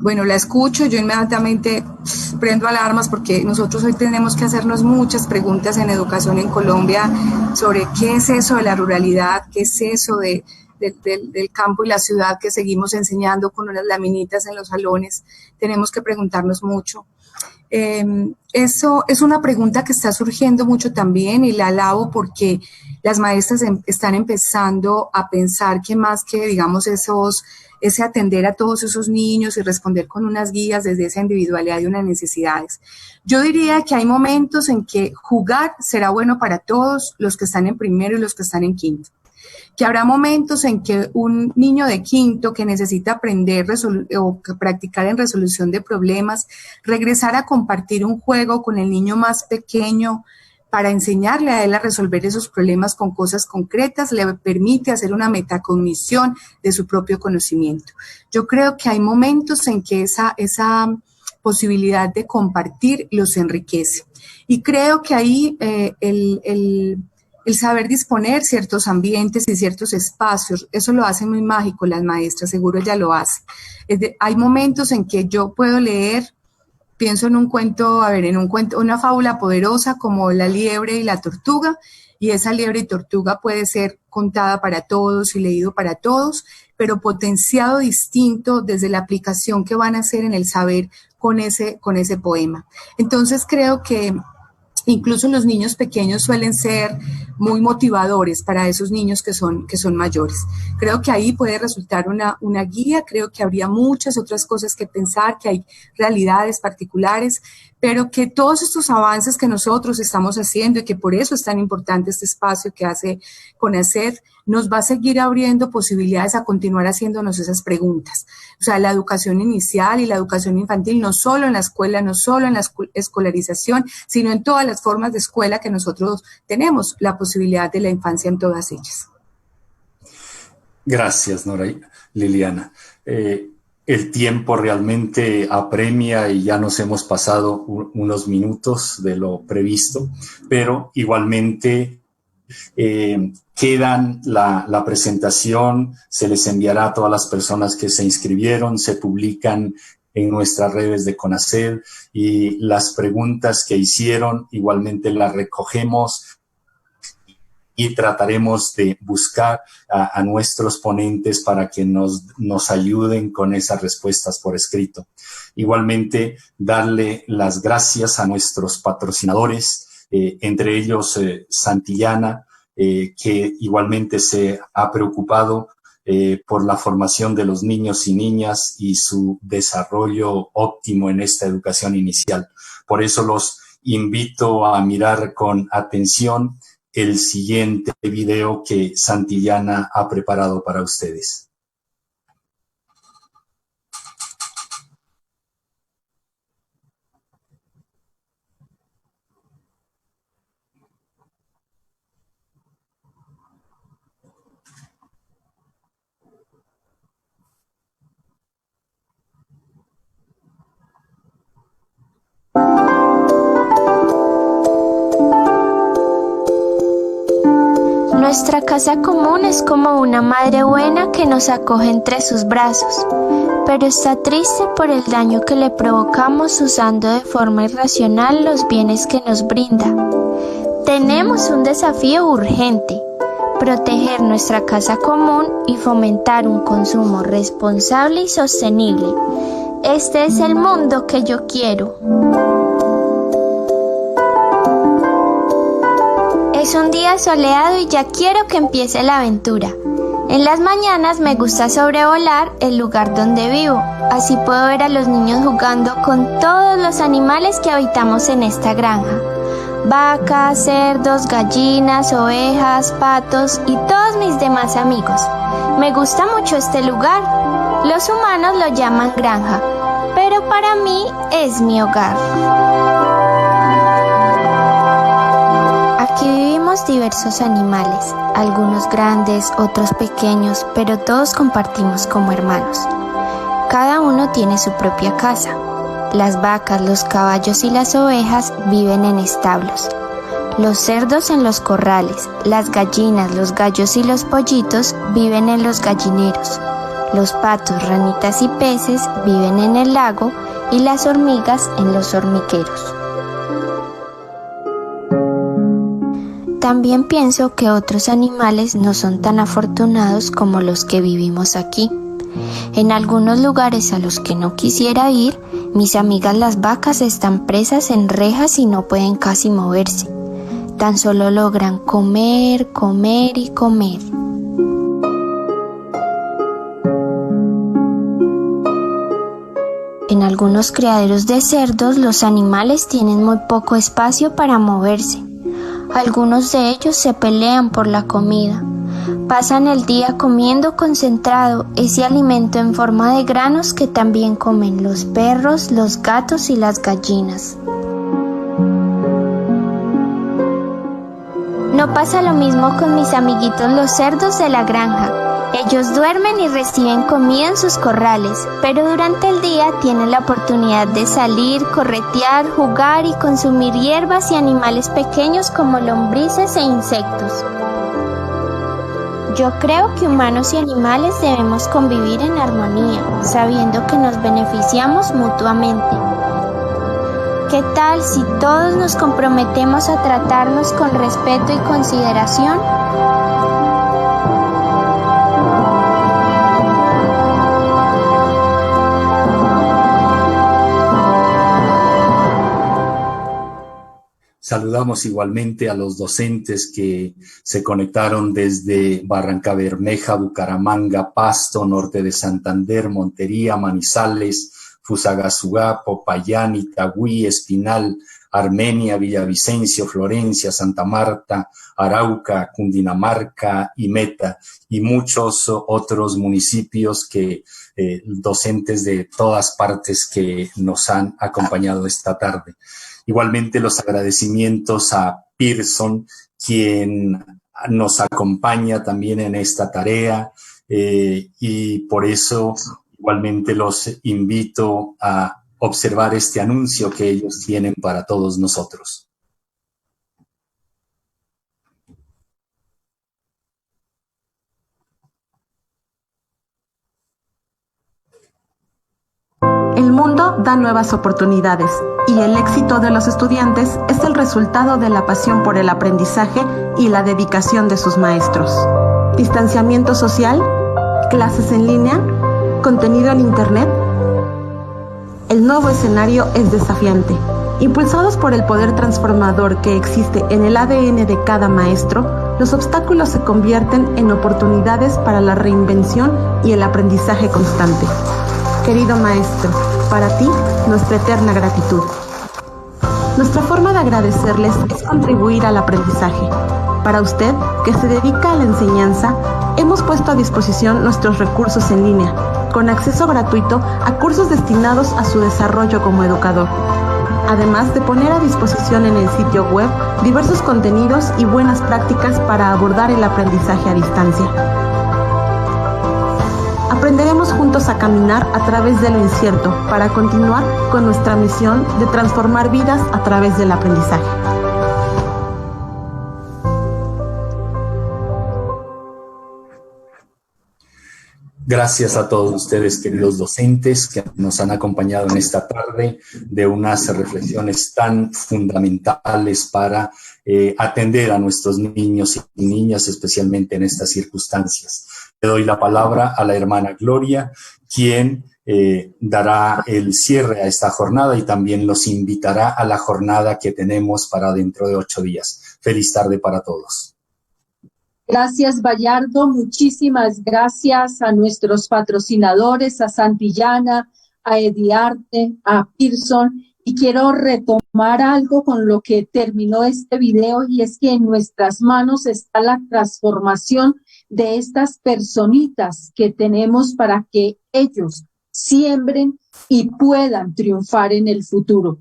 S3: Bueno, la escucho, yo inmediatamente prendo alarmas porque nosotros hoy tenemos que hacernos muchas preguntas en educación en Colombia sobre qué es eso de la ruralidad, qué es eso del campo y la ciudad que seguimos enseñando con unas laminitas en los salones. Tenemos que preguntarnos mucho. Eso es una pregunta que está surgiendo mucho también, y la alabo porque las maestras están empezando a pensar que más que, digamos, ese atender a todos esos niños y responder con unas guías desde esa individualidad y unas necesidades. Yo diría que hay momentos en que jugar será bueno para todos los que están en primero y los que están en quinto. Que habrá momentos en que un niño de quinto que necesita aprender o practicar en resolución de problemas, regresar a compartir un juego con el niño más pequeño para enseñarle a él a resolver esos problemas con cosas concretas, le permite hacer una metacognición de su propio conocimiento. Yo creo que hay momentos en que esa posibilidad de compartir los enriquece. Y creo que ahí el saber disponer ciertos ambientes y ciertos espacios, eso lo hacen muy mágico las maestras, seguro ella lo hace. Hay momentos en que yo puedo leer, pienso en un cuento, una fábula poderosa como La liebre y la tortuga, y esa liebre y tortuga puede ser contada para todos y leído para todos, pero potenciado distinto desde la aplicación que van a hacer en el saber con ese poema. Entonces creo que incluso los niños pequeños suelen ser muy motivadores para esos niños que son mayores. Creo que ahí puede resultar una guía, creo que habría muchas otras cosas que pensar, que hay realidades particulares, pero que todos estos avances que nosotros estamos haciendo y que por eso es tan importante este espacio que hace CONACED, nos va a seguir abriendo posibilidades a continuar haciéndonos esas preguntas. O sea, la educación inicial y la educación infantil, no solo en la escuela, no solo en la escolarización, sino en todas las formas de escuela que nosotros tenemos, la posibilidad de la infancia en todas ellas.
S2: Gracias, Nora Liliana. El tiempo realmente apremia y ya nos hemos pasado unos minutos de lo previsto, pero igualmente quedan la presentación, se les enviará a todas las personas que se inscribieron, se publican en nuestras redes de CONACED y las preguntas que hicieron igualmente las recogemos y trataremos de buscar a nuestros ponentes para que nos ayuden con esas respuestas por escrito. Igualmente, darle las gracias a nuestros patrocinadores, entre ellos Santillana, que igualmente se ha preocupado por la formación de los niños y niñas y su desarrollo óptimo en esta educación inicial. Por eso los invito a mirar con atención el siguiente video que Santillana ha preparado para ustedes.
S6: Nuestra casa común es como una madre buena que nos acoge entre sus brazos, pero está triste por el daño que le provocamos usando de forma irracional los bienes que nos brinda. Tenemos un desafío urgente: proteger nuestra casa común y fomentar un consumo responsable y sostenible. Este es el mundo que yo quiero. Es un día soleado y ya quiero que empiece la aventura. En las mañanas me gusta sobrevolar el lugar donde vivo. Así puedo ver a los niños jugando con todos los animales que habitamos en esta granja. Vacas, cerdos, gallinas, ovejas, patos y todos mis demás amigos. Me gusta mucho este lugar. Los humanos lo llaman granja, pero para mí es mi hogar. Aquí vivimos diversos animales, algunos grandes, otros pequeños, pero todos compartimos como hermanos. Cada uno tiene su propia casa. Las vacas, los caballos y las ovejas viven en establos. Los cerdos en los corrales, las gallinas, los gallos y los pollitos viven en los gallineros. Los patos, ranitas y peces viven en el lago y las hormigas en los hormigueros. También pienso que otros animales no son tan afortunados como los que vivimos aquí. En algunos lugares a los que no quisiera ir, mis amigas las vacas están presas en rejas y no pueden casi moverse. Tan solo logran comer, comer y comer. En algunos criaderos de cerdos, los animales tienen muy poco espacio para moverse. Algunos de ellos se pelean por la comida. Pasan el día comiendo concentrado, ese alimento en forma de granos que también comen los perros, los gatos y las gallinas. No pasa lo mismo con mis amiguitos los cerdos de la granja. Ellos duermen y reciben comida en sus corrales, pero durante el día tienen la oportunidad de salir, corretear, jugar y consumir hierbas y animales pequeños como lombrices e insectos. Yo creo que humanos y animales debemos convivir en armonía, sabiendo que nos beneficiamos mutuamente. ¿Qué tal si todos nos comprometemos a tratarnos con respeto y consideración?
S2: Saludamos igualmente a los docentes que se conectaron desde Barranca Bermeja, Bucaramanga, Pasto, Norte de Santander, Montería, Manizales, Fusagasugá, Popayán, Itagüí, Espinal, Armenia, Villavicencio, Florencia, Santa Marta, Arauca, Cundinamarca y Meta, y muchos otros municipios que docentes de todas partes que nos han acompañado esta tarde. Igualmente los agradecimientos a Pearson, quien nos acompaña también en esta tarea, y por eso igualmente los invito a observar este anuncio que ellos tienen para todos nosotros.
S7: El mundo da nuevas oportunidades y el éxito de los estudiantes es el resultado de la pasión por el aprendizaje y la dedicación de sus maestros. Distanciamiento social, clases en línea, contenido en Internet. El nuevo escenario es desafiante. Impulsados por el poder transformador que existe en el ADN de cada maestro, los obstáculos se convierten en oportunidades para la reinvención y el aprendizaje constante. Querido maestro, para ti, nuestra eterna gratitud. Nuestra forma de agradecerles es contribuir al aprendizaje. Para usted, que se dedica a la enseñanza, hemos puesto a disposición nuestros recursos en línea, con acceso gratuito a cursos destinados a su desarrollo como educador, además de poner a disposición en el sitio web diversos contenidos y buenas prácticas para abordar el aprendizaje a distancia. Aprenderemos juntos a caminar a través de lo incierto para continuar con nuestra misión de transformar vidas a través del aprendizaje.
S2: Gracias a todos ustedes, queridos docentes, que nos han acompañado en esta tarde de unas reflexiones tan fundamentales para atender a nuestros niños y niñas, especialmente en estas circunstancias. Le doy la palabra a la hermana Gloria, quien dará el cierre a esta jornada y también los invitará a la jornada que tenemos para dentro de 8 días. Feliz tarde para todos.
S1: Gracias, Bayardo. Muchísimas gracias a nuestros patrocinadores, a Santillana, a Ediarte, a Pearson. Y quiero retomar algo con lo que terminó este video, y es que en nuestras manos está la transformación de estas personitas que tenemos para que ellos siembren y puedan triunfar en el futuro.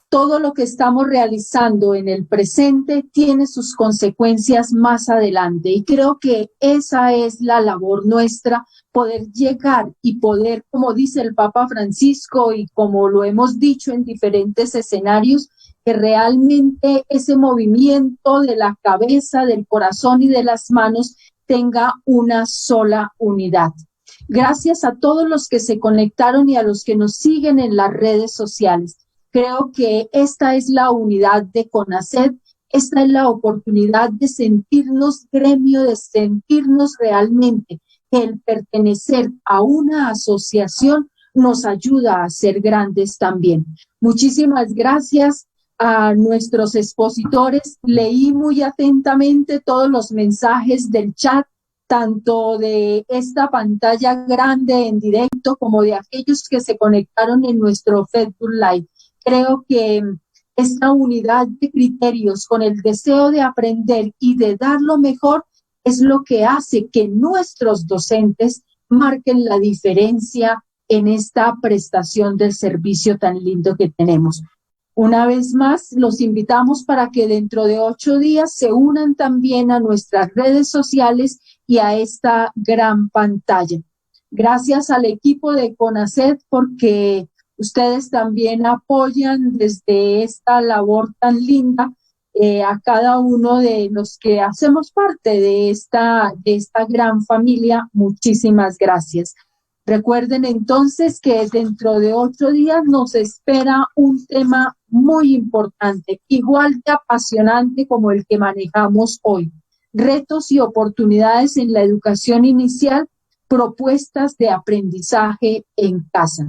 S1: Todo lo que estamos realizando en el presente tiene sus consecuencias más adelante, y creo que esa es la labor nuestra, poder llegar y poder, como dice el Papa Francisco y como lo hemos dicho en diferentes escenarios, que realmente ese movimiento de la cabeza, del corazón y de las manos tenga una sola unidad. Gracias a todos los que se conectaron y a los que nos siguen en las redes sociales. Creo que esta es la unidad de CONACET, esta es la oportunidad de sentirnos gremio, de sentirnos realmente que el pertenecer a una asociación nos ayuda a ser grandes también. Muchísimas gracias a nuestros expositores. Leí muy atentamente todos los mensajes del chat, tanto de esta pantalla grande en directo como de aquellos que se conectaron en nuestro Facebook Live. Creo que esta unidad de criterios con el deseo de aprender y de dar lo mejor es lo que hace que nuestros docentes marquen la diferencia en esta prestación del servicio tan lindo que tenemos. Una vez más, los invitamos para que dentro de 8 días se unan también a nuestras redes sociales y a esta gran pantalla. Gracias al equipo de CONACET porque ustedes también apoyan desde esta labor tan linda a cada uno de los que hacemos parte de esta gran familia. Muchísimas gracias. Recuerden entonces que dentro de 8 días nos espera un tema muy importante, igual de apasionante como el que manejamos hoy. Retos y oportunidades en la educación inicial, propuestas de aprendizaje en casa.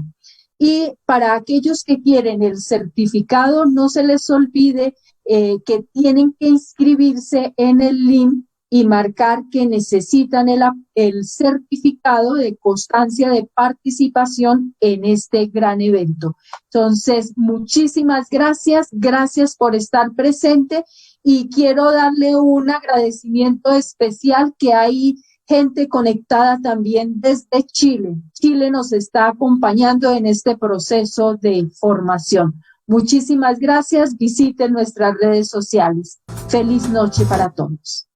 S1: Y para aquellos que quieren el certificado, no se les olvide que tienen que inscribirse en el link y marcar que necesitan el certificado de constancia de participación en este gran evento. Entonces, muchísimas gracias, gracias por estar presente y quiero darle un agradecimiento especial que hay gente conectada también desde Chile. Chile nos está acompañando en este proceso de formación. Muchísimas gracias, visiten nuestras redes sociales. Feliz noche para todos.